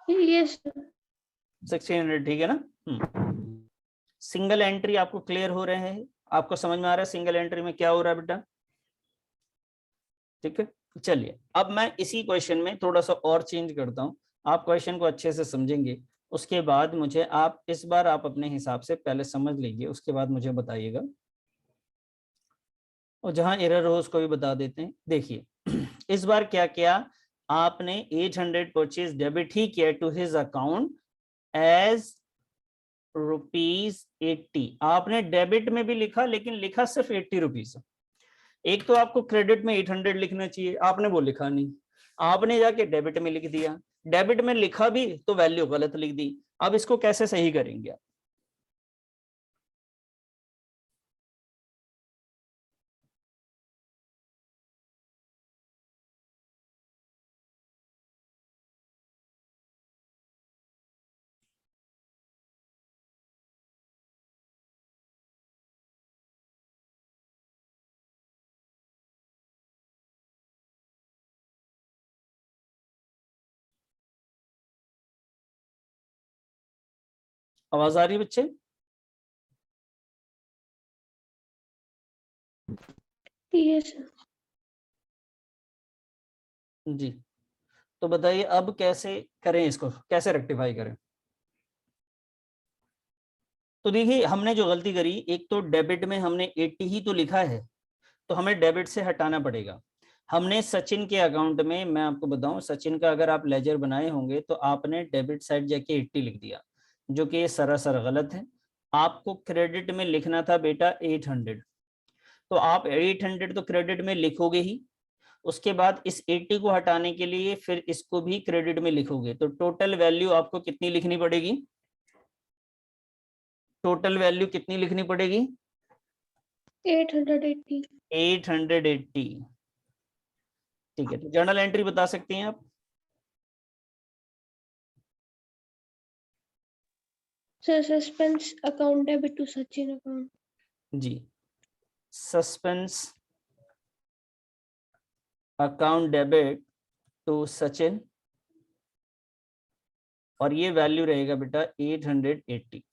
Yes sir. 1600 ठीक है ना? सिंगल एंट्री आपको क्लियर हो रहे हैं? आपको समझ में आ रहा है सिंगल एंट्री में क्या हो रहा है बेटा? ठीक है, चलिए अब मैं इसी क्वेश्चन में थोड़ा सा और चेंज करता हूँ, आप क्वेश्चन को अच्छे से समझेंगे, उसके बाद मुझे आप इस बार आप अपने हिसाब से पहले समझ लीजिए, उसके बाद मुझे बताइएगा, और जहां एरर हो उसको भी बता देते हैं। देखिए इस बार क्या किया आपने, 800 परचेज डेबिट ही किया टू हिज अकाउंट एज ₹80। आपने डेबिट में भी लिखा, लेकिन लिखा सिर्फ 80 रुपीज। एक तो आपको क्रेडिट में 800 लिखना चाहिए, आपने वो लिखा नहीं, आपने जाके डेबिट में लिख दिया। डेबिट में लिखा भी तो वैल्यू गलत लिख दी। अब इसको कैसे सही करेंगे आप? आवाज आ रही है बच्चे? Yes sir. जी, तो बताइए अब कैसे करें, इसको कैसे रेक्टिफाई करें? तो देखिए हमने जो गलती करी, एक तो डेबिट में हमने 80 ही तो लिखा है, तो हमें डेबिट से हटाना पड़ेगा। हमने सचिन के अकाउंट में, मैं आपको बताऊं, सचिन का अगर आप लेजर बनाए होंगे तो आपने डेबिट साइड जाके 80 लिख दिया, जो कि सरासर गलत है। आपको क्रेडिट में लिखना था बेटा 800, तो आप 800 तो क्रेडिट में लिखोगे ही। उसके बाद इस 80 को हटाने के लिए फिर इसको भी क्रेडिट में लिखोगे, तो टोटल वैल्यू आपको कितनी लिखनी पड़ेगी? टोटल वैल्यू कितनी लिखनी पड़ेगी? 880। 880। ठीक है, तो जर्नल एंट्री बता सकते हैं आप? Sir suspense account debit to Sachin account. जी, suspense account debit to Sachin, और ये वैल्यू रहेगा बेटा 880।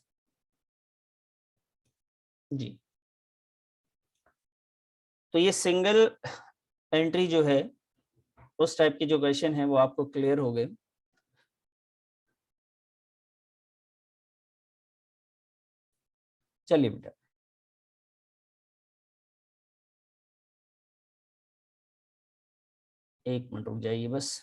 जी, तो ये सिंगल एंट्री जो है, उस टाइप के जो क्वेश्चन है वो आपको क्लियर हो गए। चलिए बेटा, एक मिनट रुक जाइए बस।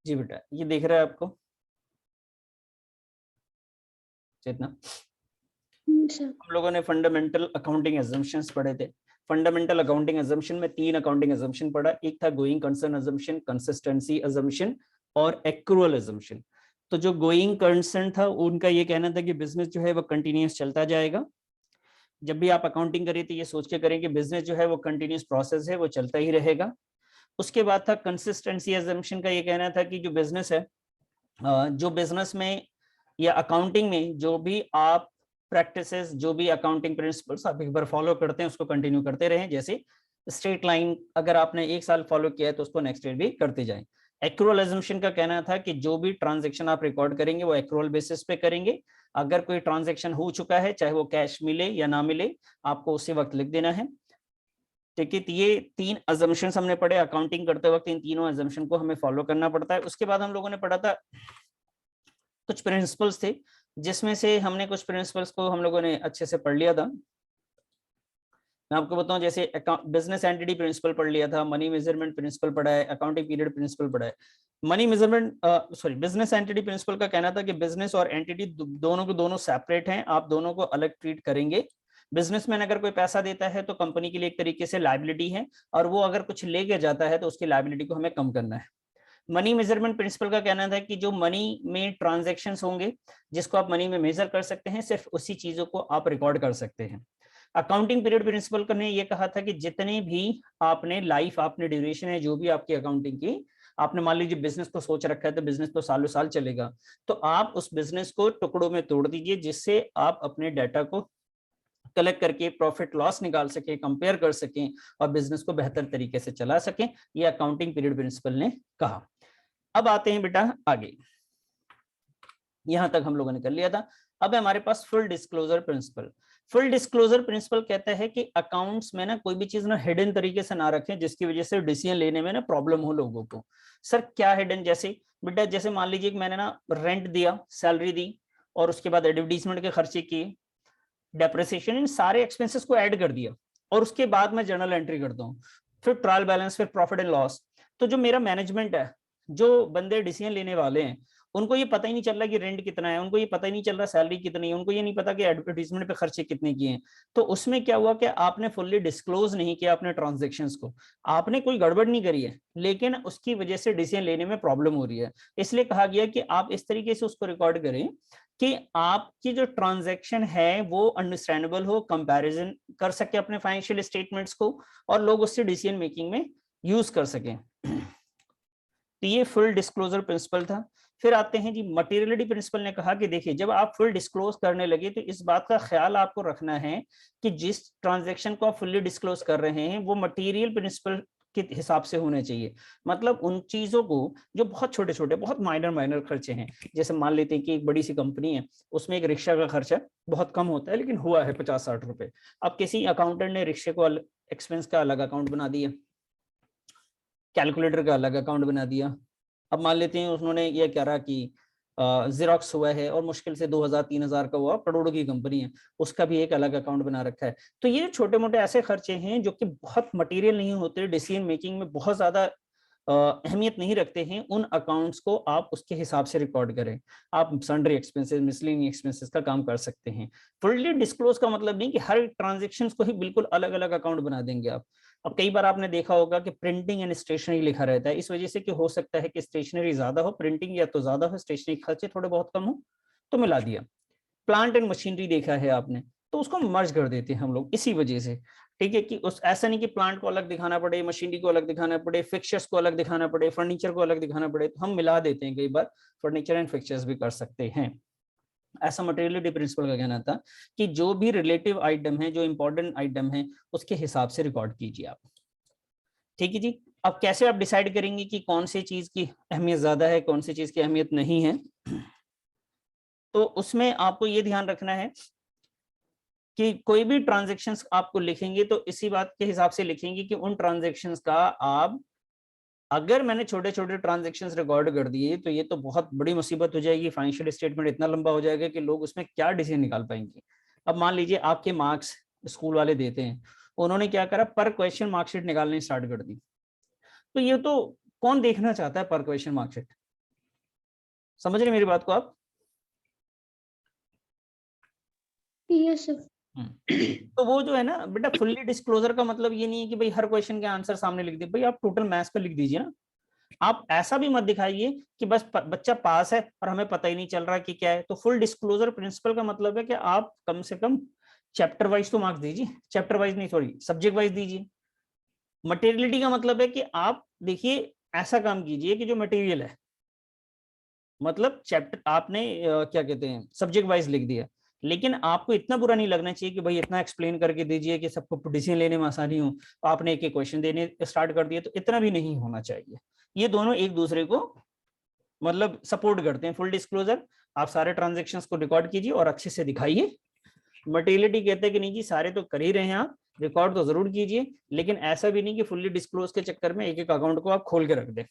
जी बेटा, ये दिख रहा है आपको चेतना? सर हम लोगों ने फंडामेंटल अकाउंटिंग एजम्पशंस पढ़े थे। फंडामेंटल अकाउंटिंग एजम्पशन में 3 अकाउंटिंग एजम्पशन पढ़ा। एक था going concern assumption, consistency assumption और एक्रूअल एजम्पशन। तो जो गोइंग कंसर्न था उनका ये कहना था कि बिजनेस जो है वो कंटिन्यूस चलता जाएगा। जब भी आप अकाउंटिंग करें तो ये सोच के करें कि बिजनेस जो है वो कंटिन्यूस प्रोसेस है, वो चलता ही रहेगा। उसके बाद था कंसिस्टेंसी एजम्पशन का ये कहना था कि जो बिजनेस है, जो बिजनेस में या अकाउंटिंग में जो भी आप प्रैक्टिसेस, जो भी अकाउंटिंग प्रिंसिपल्स आप एक बार फॉलो करते हैं उसको कंटिन्यू करते रहें। जैसे स्ट्रेट लाइन अगर आपने 1 साल फॉलो किया है तो उसको नेक्स्ट ईयर भी करते जाएं। एक्रूअल एजम्पशन का कहना था कि जो भी ट्रांजैक्शन आप रिकॉर्ड करेंगे वो एक्रूअल बेसिस पे करेंगे। अगर कोई ट्रांजैक्शन हो चुका है, चाहे वो कैश मिले या ना मिले, आपको उसी वक्त लिख देना है। ठीक है, ये 3 अजम्पशंस हमने पढ़े। अकाउंटिंग करते वक्त इन तीनों अजम्पशन को हमें फॉलो करना पड़ता है। उसके बाद हम लोगों ने पढ़ा था कुछ प्रिंसिपल्स थे, जिसमें से हमने कुछ प्रिंसिपल्स को हम लोगों ने अच्छे से पढ़ लिया था। मैं आपको बताऊं, जैसे बिजनेस एंटिटी प्रिंसिपल पढ़ लिया था, मनी मेजरमेंट प्रिंसिपल पढ़ा है, अकाउंटिंग पीरियड प्रिंसिपल पढ़ा है। Money measurement sorry business entity principle का कहना था कि बिजनेस और एंटिटी दोनों को दोनों सेपरेट हैं, आप दोनों को अलग ट्रीट करेंगे। बिजनेसमैन अगर कोई पैसा देता है तो कंपनी के लिए एक तरीके से लायबिलिटी है, और वो अगर कुछ लेके जाता है तो उसकी लायबिलिटी को हमें कम करना है। मनी मेजरमेंट प्रिंसिपल का कहना था कि जो मनी में ट्रांजैक्शंस होंगे, जिसको आप मनी में मेजर कर सकते हैं, सिर्फ उसी चीजों को आप रिकॉर्ड कर सकते हैं। अकाउंटिंग पीरियड प्रिंसिपल ने ये कहा था कि जितने भी आपने लाइफ, आपने ड्यूरेशन है जो भी आपकी अकाउंटिंग की, आपने मान लीजिए बिजनेस को सोच रखा है तो बिजनेस तो सालों साल चलेगा, तो आप उस बिजनेस को टुकड़ों में तोड़ दीजिए जिससे आप अपने डाटा को कलेक्ट करके प्रॉफिट लॉस निकाल सकें, कंपेयर कर सकें और बिजनेस को बेहतर तरीके से चला सकें, ये अकाउंटिंग पीरियड प्रिंसिपल ने कहा। अब आते हैं बेटा आगे, यहां तक हम लोगों ने कर लिया था। अब हमारे पास full disclosure principle. Full disclosure principle कहता है कि अकाउंट्स में ना कोई भी चीज ना हिडन तरीके से ना रखें जिसकी वजह से डिसीजन लेने में ना प्रॉब्लम हो लोगों को। सर क्या हिडन? जैसे बेटा जैसे मान लीजिए कि मैंने ना रेंट दिया, सैलरी दी और उसके बाद एडवर्टीजमेंट के खर्चे किए, डेप्रिसिएशन, इन सारे एक्सपेंसेस को ऐड कर दिया और उसके बाद मैं जर्नल एंट्री करता हूँ, फिर ट्रायल बैलेंस, फिर प्रॉफिट एंड लॉस। तो जो मेरा मैनेजमेंट है, जो बंदे डिसीजन लेने वाले हैं, उनको ये पता ही नहीं चल रहा कि रेंट कितना है, उनको ये पता ही नहीं चल रहा सैलरी कितनी है, उनको ये नहीं पता कि एडवर्टीजमेंट पे खर्चे कितने किए हैं। तो उसमें क्या हुआ कि आपने फुल्ली डिस्क्लोज नहीं किया अपने ट्रांजैक्शंस को, आपने कोई गड़बड़ नहीं करी है, लेकिन उसकी वजह से डिसीजन लेने में प्रॉब्लम हो रही है। इसलिए कहा गया कि आप इस तरीके से उसको रिकॉर्ड करें कि आपकी जो ट्रांजैक्शन है वो अंडरस्टैंडेबल हो, कंपैरिजन कर सके अपने फाइनेंशियल स्टेटमेंट्स को और लोग उससे डिसीजन मेकिंग में यूज कर सकें। तो ये फुल डिस्क्लोजर प्रिंसिपल था। फिर आते हैं जी मटेरियलिटी प्रिंसिपल ने कहा कि देखिए जब आप फुल डिस्क्लोज करने लगे तो इस बात का ख्याल आपको रखना है कि जिस ट्रांजैक्शन को आप फुल्ली डिस्क्लोज कर रहे हैं वो मटेरियल प्रिंसिपल के हिसाब से होने चाहिए। मतलब उन चीजों को जो बहुत छोटे छोटे, बहुत माइनर खर्चे हैं, जैसे मान लेते हैं कि एक बड़ी सी कंपनी है, उसमें एक रिक्शा का खर्चा बहुत कम होता है लेकिन हुआ है 50-60 रुपए। अब किसी अकाउंटेंट ने रिक्शे को एक्सपेंस का अलग अकाउंट बना दिया, कैलकुलेटर का अलग अकाउंट बना दिया। अब मान लेते हैं उन्होंने ये कह रहा कि जेरोक्स हुआ है और मुश्किल से 2000-3000 का हुआ, करोड़ों की कंपनी है, उसका भी एक अलग अकाउंट बना रखा है। तो ये छोटे मोटे ऐसे खर्चे हैं जो कि बहुत मटेरियल नहीं होते, डिसीजन मेकिंग में बहुत ज्यादा अहमियत नहीं रखते हैं, उन अकाउंट्स को आप उसके हिसाब से रिकॉर्ड करें। आप सन्ड्री एक्सपेंसेस, मिसलेनियस एक्सपेंसेस का काम कर सकते हैं। फुल्ली डिस्क्लोज का मतलब नहीं कि हर ट्रांजेक्शन को ही बिल्कुल अलग अलग अकाउंट बना देंगे आप। अब कई बार आपने देखा होगा कि प्रिंटिंग एंड स्टेशनरी लिखा रहता है, इस वजह से कि हो सकता है कि स्टेशनरी ज्यादा हो, प्रिंटिंग या तो ज्यादा हो, स्टेशनरी खर्चे थोड़े बहुत कम हो, तो मिला दिया। प्लांट एंड मशीनरी देखा है आपने, तो उसको मर्ज कर देते हैं हम लोग इसी वजह से। ठीक है कि उस ऐसा नहीं कि प्लांट को अलग दिखाना पड़े, मशीनरी को अलग दिखाना पड़े, फिक्चर्स को अलग दिखाना पड़े, फर्नीचर को अलग दिखाना पड़े, तो हम मिला देते हैं। कई बार फर्नीचर एंड फिक्चर्स भी कर सकते हैं। ऐसा मटेरियलिटी प्रिंसिपल का कहना था कि जो भी रिलेटिव आइटम है, जो इंपॉर्टेंट आइटम है, उसके हिसाब से रिकॉर्ड कीजिए आप। ठीक है जी। अब कैसे आप डिसाइड करेंगे कि कौन सी चीज की अहमियत ज्यादा है, कौन सी चीज की अहमियत नहीं है? तो उसमें आपको ये ध्यान रखना है कि कोई भी ट्रांजैक्शंस आपको लिखेंगे तो इसी बात के हिसाब से लिखेंगे कि उन ट्रांजैक्शंस का आप, अगर मैंने छोटे छोटे ट्रांजैक्शंस रिकॉर्ड कर दिए तो ये तो बहुत बड़ी मुसीबत हो जाएगी, फाइनेंशियल स्टेटमेंट इतना लंबा हो जाएगा कि लोग उसमें क्या डिसीजन निकाल पाएंगे। अब मान लीजिए आपके मार्क्स स्कूल वाले देते हैं, उन्होंने क्या करा, पर क्वेश्चन मार्कशीट निकालनी स्टार्ट कर दी। तो ये तो कौन देखना चाहता है पर क्वेश्चन मार्कशीट? समझ रहे मेरी बात को आप? Yes sir. तो वो जो है ना बेटा, फुल्ली डिस्क्लोजर का मतलब ये नहीं है कि भाई हर क्वेश्चन के आंसर सामने लिख दे। भाई आप टोटल मैथ्स पे लिख दीजिए ना। आप ऐसा भी मत दिखाइए कि बस बच्चा पास है और हमें पता ही नहीं चल रहा कि क्या है। तो फुल डिस्क्लोजर प्रिंसिपल का मतलब है कि आप कम से कम चैप्टर वाइज तो मार्क्स दीजिए, चैप्टर वाइज नहीं, सॉरी, सब्जेक्ट वाइज दीजिए। मटेरियलिटी का मतलब है कि आप देखिए ऐसा काम कीजिए कि जो मटेरियल है, मतलब चैप्टर आपने क्या कहते हैं सब्जेक्ट वाइज लिख दिया, लेकिन आपको इतना बुरा नहीं लगना चाहिए कि भाई इतना एक्सप्लेन करके दीजिए कि सबको डिसीजन लेने में आसानी हो, आपने एक एक क्वेश्चन देने स्टार्ट कर दिए, तो इतना भी नहीं होना चाहिए। ये दोनों एक दूसरे को मतलब सपोर्ट करते हैं। फुल डिस्क्लोजर, आप सारे ट्रांजेक्शन्स को रिकॉर्ड कीजिए और अच्छे से दिखाइए। मटेरियलिटी कहते हैं कि नहीं जी सारे तो कर ही रहे हैं आप, रिकॉर्ड तो जरूर कीजिए, लेकिन ऐसा भी नहीं कि फुल्ली डिस्क्लोज के चक्कर में एक एक अकाउंट को आप खोल के रख दें।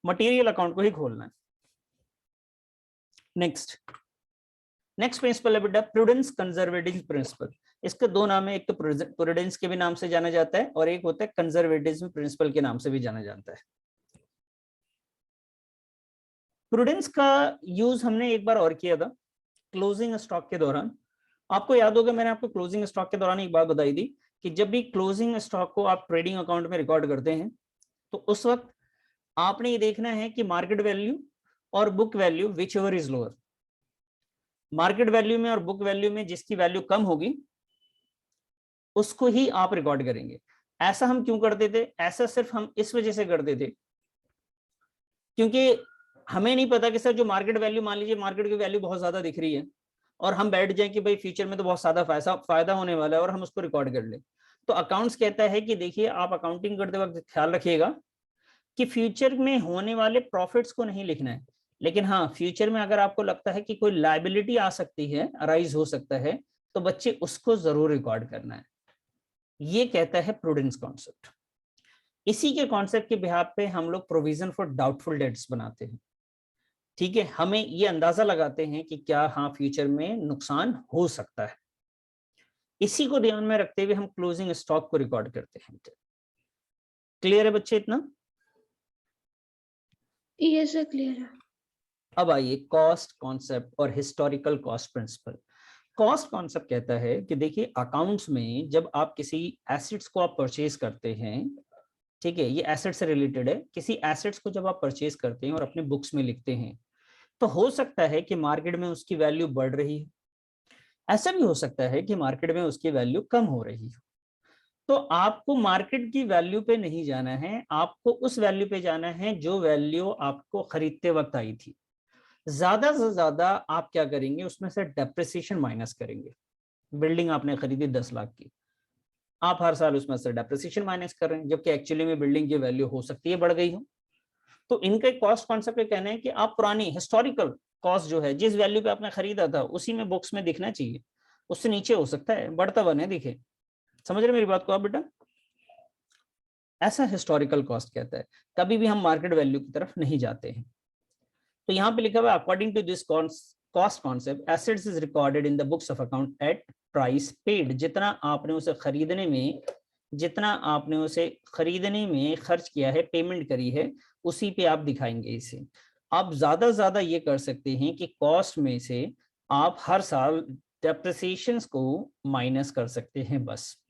मटेरियल अकाउंट को ही खोलना है। नेक्स्ट प्रिंसिपल है बेटा प्रूडेंस कंजर्वेटिव प्रिंसिपल। इसके दो नाम है, एक तो प्रूडेंस के भी नाम से जाना जाता है और एक होता है कंजर्वेटिज्म प्रिंसिपल के नाम से भी जाना जाता है। प्रूडेंस का यूज हमने एक बार और किया था क्लोजिंग स्टॉक के दौरान। आपको याद होगा मैंने आपको क्लोजिंग स्टॉक के दौरान एक बात बताई थी कि जब भी क्लोजिंग स्टॉक को आप ट्रेडिंग अकाउंट में रिकॉर्ड करते हैं तो उस वक्त आपने ये देखना है कि मार्केट वैल्यू और book value which ever is lower. Market value में और बुक वैल्यू में जिसकी वैल्यू कम होगी उसको ही आप रिकॉर्ड करेंगे। ऐसा हम क्यों करते थे? ऐसा सिर्फ हम इस वजह से करते थे क्योंकि हमें नहीं पता कि सर जो मार्केट वैल्यू, मान लीजिए मार्केट की वैल्यू बहुत ज्यादा दिख रही है और हम बैठ जाए कि भाई फ्यूचर में तो बहुत ज्यादा फायदा होने वाला है और हम उसको रिकॉर्ड कर लें। तो अकाउंट्स कहता है कि देखिए आप अकाउंटिंग करते वक्त ख्याल रखिएगा कि फ्यूचर में होने वाले प्रॉफिट्स को नहीं लिखना है, लेकिन हाँ फ्यूचर में अगर आपको लगता है कि कोई लायबिलिटी आ सकती है, अराइज हो सकता है, तो बच्चे उसको जरूर रिकॉर्ड करना है। ये कहता है प्रूडेंस कॉन्सेप्ट। इसी के कॉन्सेप्ट के बिहाफ पे हम लोग प्रोविजन फॉर डाउटफुल डेट्स बनाते हैं। ठीक है, हमें ये अंदाजा लगाते हैं कि क्या हाँ फ्यूचर में नुकसान हो सकता है। इसी को ध्यान में रखते हुए हम क्लोजिंग स्टॉक को रिकॉर्ड करते हैं। क्लियर है बच्चे इतना? ये सर क्लियर है। अब आइए कॉस्ट कॉन्सेप्ट और historical cost principle. Cost concept कहता है कि देखिए अकाउंट्स में जब आप किसी एसेट्स को आप परचेज करते हैं, ठीक है, ये एसेट से रिलेटेड है, किसी एसेट्स को जब आप परचेज करते हैं और अपने बुक्स में लिखते हैं, तो हो सकता है कि मार्केट में उसकी वैल्यू बढ़ रही है, ऐसा भी हो सकता है कि मार्केट में उसकी वैल्यू कम हो रही हो। तो आपको मार्केट की वैल्यू पे नहीं जाना है, आपको उस वैल्यू पे जाना है जो वैल्यू आपको खरीदते वक्त आई थी। ज्यादा से ज्यादा आप क्या करेंगे, उसमें से डेप्रिसिएशन माइनस करेंगे। बिल्डिंग आपने खरीदी 10 लाख की, आप हर साल उसमें से डेप्रिसिएशन माइनस कर रहे हैं, जबकि एक्चुअली में बिल्डिंग की वैल्यू हो सकती है बढ़ गई हो। तो इनका कॉस्ट कॉन्सेप्ट कहना है कि आप पुरानी हिस्टोरिकल कॉस्ट जो है, जिस वैल्यू पे आपने खरीदा था उसी में बुक्स में दिखना चाहिए, उससे नीचे हो सकता है बढ़ता हुआ नहीं दिखे। समझ रहे मेरी बात को आप बेटा? ऐसा हिस्टोरिकल कॉस्ट कहता है। कभी भी हम मार्केट वैल्यू की तरफ नहीं जाते हैं। तो यहाँ पे लिखा हुआ according to this cost concept assets is recorded in the books of account at price paid. जितना आपने उसे खरीदने में खर्च किया है, पेमेंट करी है, उसी पे आप दिखाएंगे इसे। आप ज्यादा ज्यादा ये कर सकते हैं कि कॉस्ट में से आप हर साल डेप्रिसिएशंस को माइनस कर सकते हैं बस,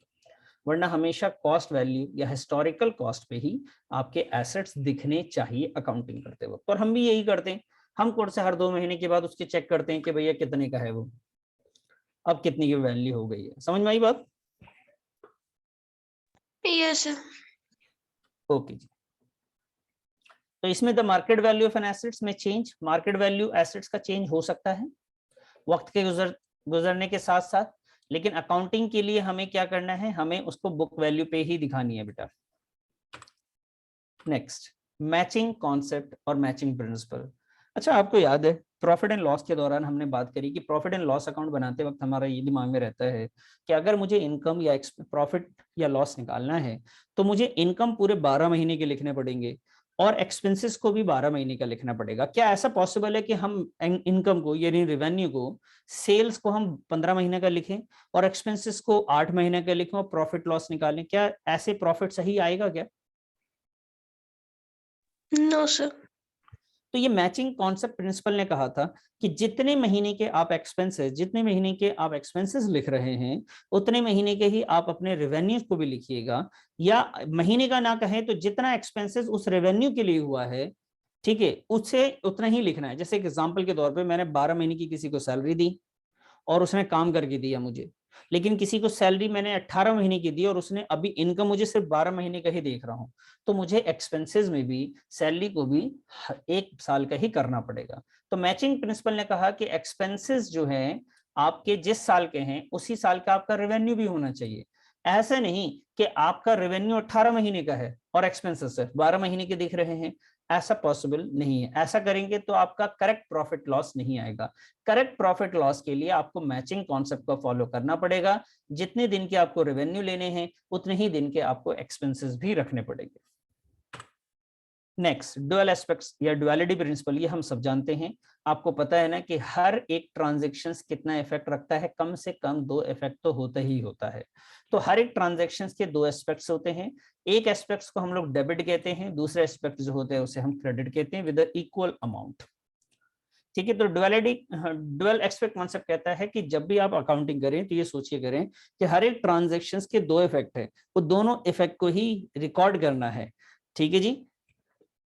वरना हमेशा कॉस्ट वैल्यू या हिस्टोरिकल कॉस्ट पे ही आपके एसेट्स दिखने चाहिए अकाउंटिंग करते वक्त। और हम भी यही करते हैं, हम कोर्स से हर 2 महीने के बाद उसके चेक करते हैं कि भैया कितने का है वो, अब कितनी की वैल्यू हो गई है। समझ में आई बात? Yes sir. ओके जी। तो इसमें the market value of an assets में चेंज, मार्केट वैल्यू एसेट्स का चेंज हो सकता है वक्त के गुजरने के साथ साथ, लेकिन अकाउंटिंग के लिए हमें क्या करना है, हमें उसको बुक वैल्यू पे ही दिखानी है बेटा। नेक्स्ट, मैचिंग कॉन्सेप्ट और मैचिंग प्रिंसिपल। अच्छा, आपको याद है प्रॉफिट एंड लॉस के दौरान हमने बात करी कि प्रॉफिट एंड लॉस अकाउंट बनाते वक्त हमारा ये दिमाग में रहता है कि अगर मुझे इनकम या प्रॉफिट या लॉस निकालना है तो मुझे इनकम पूरे 12 महीने के लिखने पड़ेंगे और एक्सपेंसेस को भी 12 महीने का लिखना पड़ेगा। क्या ऐसा पॉसिबल है कि हम इनकम को यानी रेवेन्यू को, सेल्स को हम 15 महीने का लिखें और एक्सपेंसेस को 8 महीने का लिखें और प्रॉफिट लॉस निकालें? क्या ऐसे प्रॉफिट सही आएगा क्या? No sir. तो ये मैचिंग कॉन्सेप्ट प्रिंसिपल ने कहा था कि जितने महीने के आप एक्सपेंसेस लिख रहे हैं, उतने महीने के ही आप अपने रेवेन्यू को भी लिखिएगा, या महीने का ना कहें तो जितना एक्सपेंसेस उस रेवेन्यू के लिए हुआ है, ठीक है, उससे उतना ही लिखना है। जैसे एग्जांपल के तौर पे मैंने 12 महीने की किसी को सैलरी दी और उसने काम करके दिया मुझे, लेकिन किसी को सैलरी मैंने 18 महीने की दी और उसने अभी इनकम मुझे सिर्फ 12 महीने का ही देख रहा हूं, तो मुझे एक्सपेंसेस में भी सैलरी को भी 1 साल का ही करना पड़ेगा। तो मैचिंग प्रिंसिपल ने कहा कि एक्सपेंसेस जो है आपके जिस साल के हैं उसी साल का आपका रेवेन्यू भी होना चाहिए। ऐसा नहीं कि आपका रेवेन्यू 18 महीने का है और एक्सपेंसेस 12 महीने के दिख रहे हैं, ऐसा पॉसिबल नहीं है। ऐसा करेंगे तो आपका करेक्ट प्रॉफिट लॉस नहीं आएगा। करेक्ट प्रॉफिट लॉस के लिए आपको मैचिंग कॉन्सेप्ट को फॉलो करना पड़ेगा। जितने दिन के आपको रेवेन्यू लेने हैं उतने ही दिन के आपको एक्सपेंसेस भी रखने पड़ेंगे। नेक्स्ट, डुअल एस्पेक्ट्स या डुअलिटी प्रिंसिपल, ये हम सब जानते हैं। आपको पता है ना कि हर एक ट्रांजैक्शंस कितना इफेक्ट रखता है, कम से कम 2 इफेक्ट तो होता ही होता है। तो हर एक ट्रांजैक्शंस के 2 एस्पेक्ट्स होते हैं। एक एस्पेक्ट्स को हम लोग डेबिट कहते हैं, दूसरे एस्पेक्ट जो होते हैं उसे हम क्रेडिट कहते हैं विद इक्वल अमाउंट। ठीक है, तो डुअल एस्पेक्ट कॉन्सेप्ट कहता है कि जब भी आप अकाउंटिंग करें तो ये सोचिए करें कि हर एक ट्रांजैक्शंस के 2 इफेक्ट है, वो दोनों इफेक्ट को ही रिकॉर्ड करना है। ठीक है जी,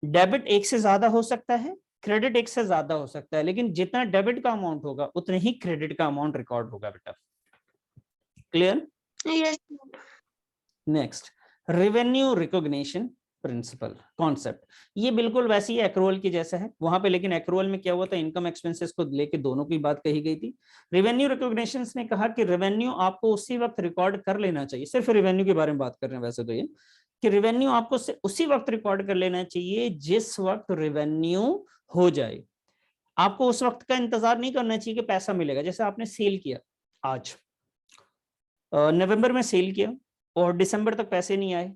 डेबिट एक से ज्यादा हो सकता है, क्रेडिट एक से ज्यादा हो सकता है, लेकिन जितना डेबिट का अमाउंट होगा उतने ही क्रेडिट का अमाउंट रिकॉर्ड होगा बेटा। Clear? Yes. Next, revenue recognition. Principle concept, ये बिल्कुल वैसी ही एक्रूअल की जैसा है वहां पे, लेकिन एक्रूअल में क्या हुआ था, इनकम एक्सपेंसेस को लेके दोनों की बात कही गई थी। रेवेन्यू रिकॉग्निशन ने कहा कि रेवेन्यू आपको उसी वक्त रिकॉर्ड कर लेना चाहिए, सिर्फ रेवेन्यू के बारे में बात कर रहे हैं वैसे तो ये, कि रेवेन्यू आपको उसी वक्त रिकॉर्ड कर लेना चाहिए जिस वक्त रेवेन्यू हो जाए। आपको उस वक्त का इंतजार नहीं करना चाहिए कि पैसा मिलेगा। जैसे आपने सेल किया, आज नवंबर में सेल किया और दिसंबर तक पैसे नहीं आए,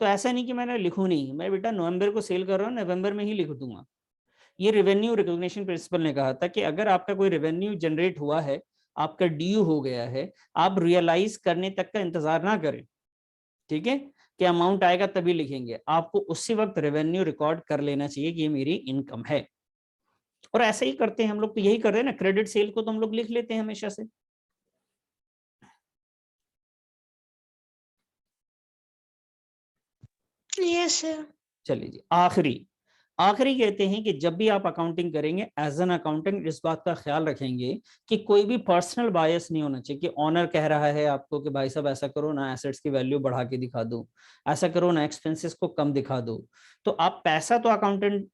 तो ऐसा नहीं कि मैंने लिखूं नहीं, मैं बेटा नवंबर को सेल कर रहा हूँ, नवंबर में ही लिख दूंगा। ये रेवेन्यू रिकॉग्निशन प्रिंसिपल ने कहा था कि अगर आपका कोई रेवेन्यू जनरेट हुआ है, आपका ड्यू हो गया है, आप रियलाइज करने तक का इंतजार ना करें, ठीक है, कि अमाउंट आएगा तभी लिखेंगे, आपको उसी वक्त रेवेन्यू रिकॉर्ड कर लेना चाहिए कि ये मेरी इनकम है। और ऐसे ही करते हैं हम लोग, तो यही कर रहे हैं ना, क्रेडिट सेल को तो हम लोग लिख लेते हैं हमेशा से। Yes sir. चलिए जी, आखिरी कहते हैं कि जब भी आप अकाउंटिंग करेंगे एज एन अकाउंटेंट इस बात का ख्याल रखेंगे कि कोई भी पर्सनल बायस नहीं होना चाहिए, कि ऑनर कह रहा है आपको कि भाई साहब ऐसा करो ना, एसेट्स की वैल्यू बढ़ा के दिखा दो, ऐसा करो ना, एक्सपेंसेस को कम दिखा दो। तो आप पैसा तो अकाउंटेंट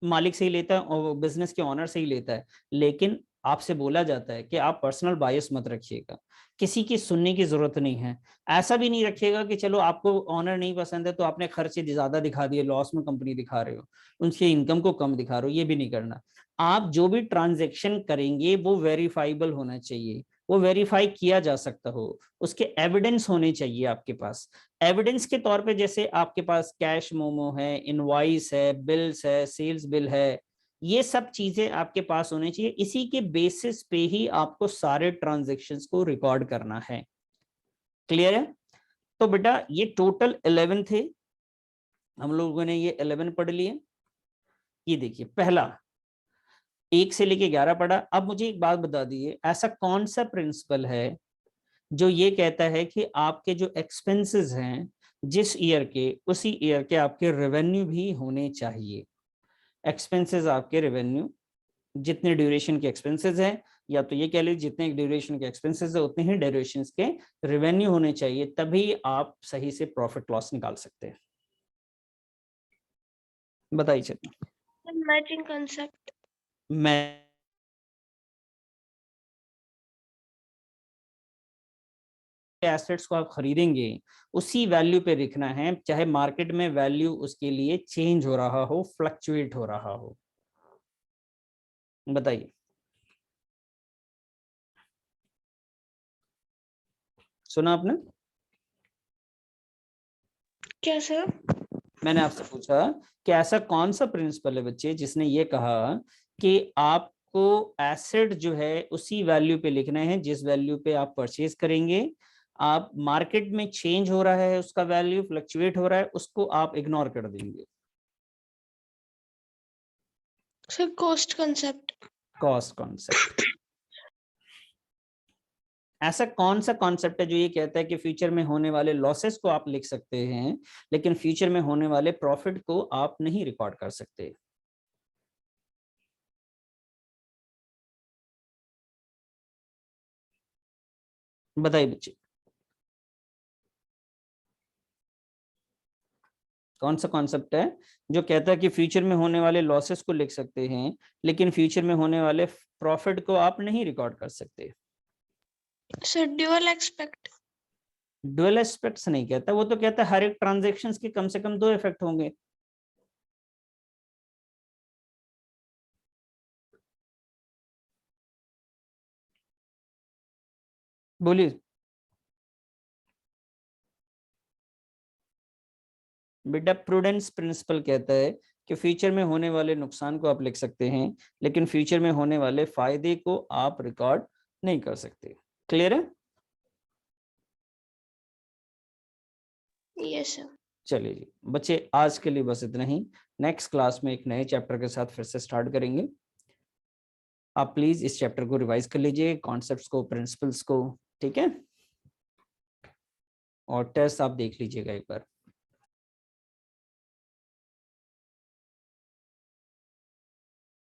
मालिक से ही लेता है और बिजनेस के ऑनर से ही लेता है, लेकिन आपसे बोला जाता है कि आप पर्सनल बायस मत रखिएगा, किसी की सुनने की जरूरत नहीं है। ऐसा भी नहीं रखिएगा कि चलो आपको ऑनर नहीं पसंद है तो आपने खर्चे ज्यादा दिखा दिए, लॉस में कंपनी दिखा रहे हो, उनकी इनकम को कम दिखा रहे हो, ये भी नहीं करना। आप जो भी ट्रांजैक्शन करेंगे वो वेरीफाइबल होना चाहिए, वो वेरीफाई किया जा सकता हो, उसके एविडेंस होने चाहिए आपके पास। एविडेंस के तौर पे जैसे आपके पास कैश मोमो है, इनवॉइस है, बिल्स है, सेल्स बिल है, ये सब चीजें आपके पास होनी चाहिए। इसी के बेसिस पे ही आपको सारे ट्रांजैक्शंस को रिकॉर्ड करना है। क्लियर है? तो बेटा ये टोटल 11 थे, हम लोगों ने ये 11 पढ़ लिए। ये देखिए, पहला 1 से लेके 11 पढ़ा। अब मुझे एक बात बता दीजिए, ऐसा कौन सा प्रिंसिपल है जो ये कहता है कि आपके जो एक्सपेंसेस हैं जिस ईयर के, उसी ईयर के आपके रेवेन्यू भी होने चाहिए। एक्सपेंसेस आपके रेवेन्यू, जितने ड्यूरेशन के एक्सपेंसेस हैं, या तो ये कह लीजिए जितने ड्यूरेशन के एक्सपेंसेस है उतने ही ड्यूरेशन के रेवेन्यू होने चाहिए, तभी आप सही से प्रॉफिट लॉस निकाल सकते हैं। बताइए चलिए। Matching concept. मैं एसेट्स को आप खरीदेंगे उसी वैल्यू पे लिखना है, चाहे मार्केट में वैल्यू उसके लिए चेंज हो रहा हो, फ्लक्चुएट हो रहा हो। बताइए, सुना आपने? क्या सर? मैंने आपसे पूछा कि ऐसा कौन सा प्रिंसिपल है बच्चे जिसने ये कहा कि आपको एसेट जो है उसी वैल्यू पे लिखना है जिस वैल्यू पे आप परचेज करेंगे। आप मार्केट में चेंज हो रहा है, उसका वैल्यू फ्लक्चुएट हो रहा है, उसको आप इग्नोर कर देंगे। Sir cost concept. Cost concept. ऐसा कौन सा कॉन्सेप्ट है जो ये कहता है कि फ्यूचर में होने वाले लॉसेस को आप लिख सकते हैं लेकिन फ्यूचर में होने वाले प्रॉफिट को आप नहीं रिकॉर्ड कर सकते? बताइए बच्चे, कौन सा कॉन्सेप्ट है जो कहता है कि फ्यूचर में होने वाले लॉसेस को लिख सकते हैं लेकिन फ्यूचर में होने वाले प्रॉफिट को आप नहीं रिकॉर्ड कर सकते? Sir dual expect. Dual aspects नहीं कहता, वो तो कहता है हर एक ट्रांजेक्शन के कम से कम 2 इफेक्ट होंगे। बोलिए बेटा, प्रूडेंस प्रिंसिपल कहता है कि फ्यूचर में होने वाले नुकसान को आप लिख सकते हैं लेकिन फ्यूचर में होने वाले फायदे को आप रिकॉर्ड नहीं कर सकते। क्लियर है? Yes sir. चलिए जी बच्चे, आज के लिए बस इतना ही। नेक्स्ट क्लास में एक नए चैप्टर के साथ फिर से स्टार्ट करेंगे। आप प्लीज इस चैप्टर को रिवाइज कर लीजिए, कॉन्सेप्ट्स को, प्रिंसिपल्स को, ठीक है, और टेस्ट आप देख लीजिएगा एक बार।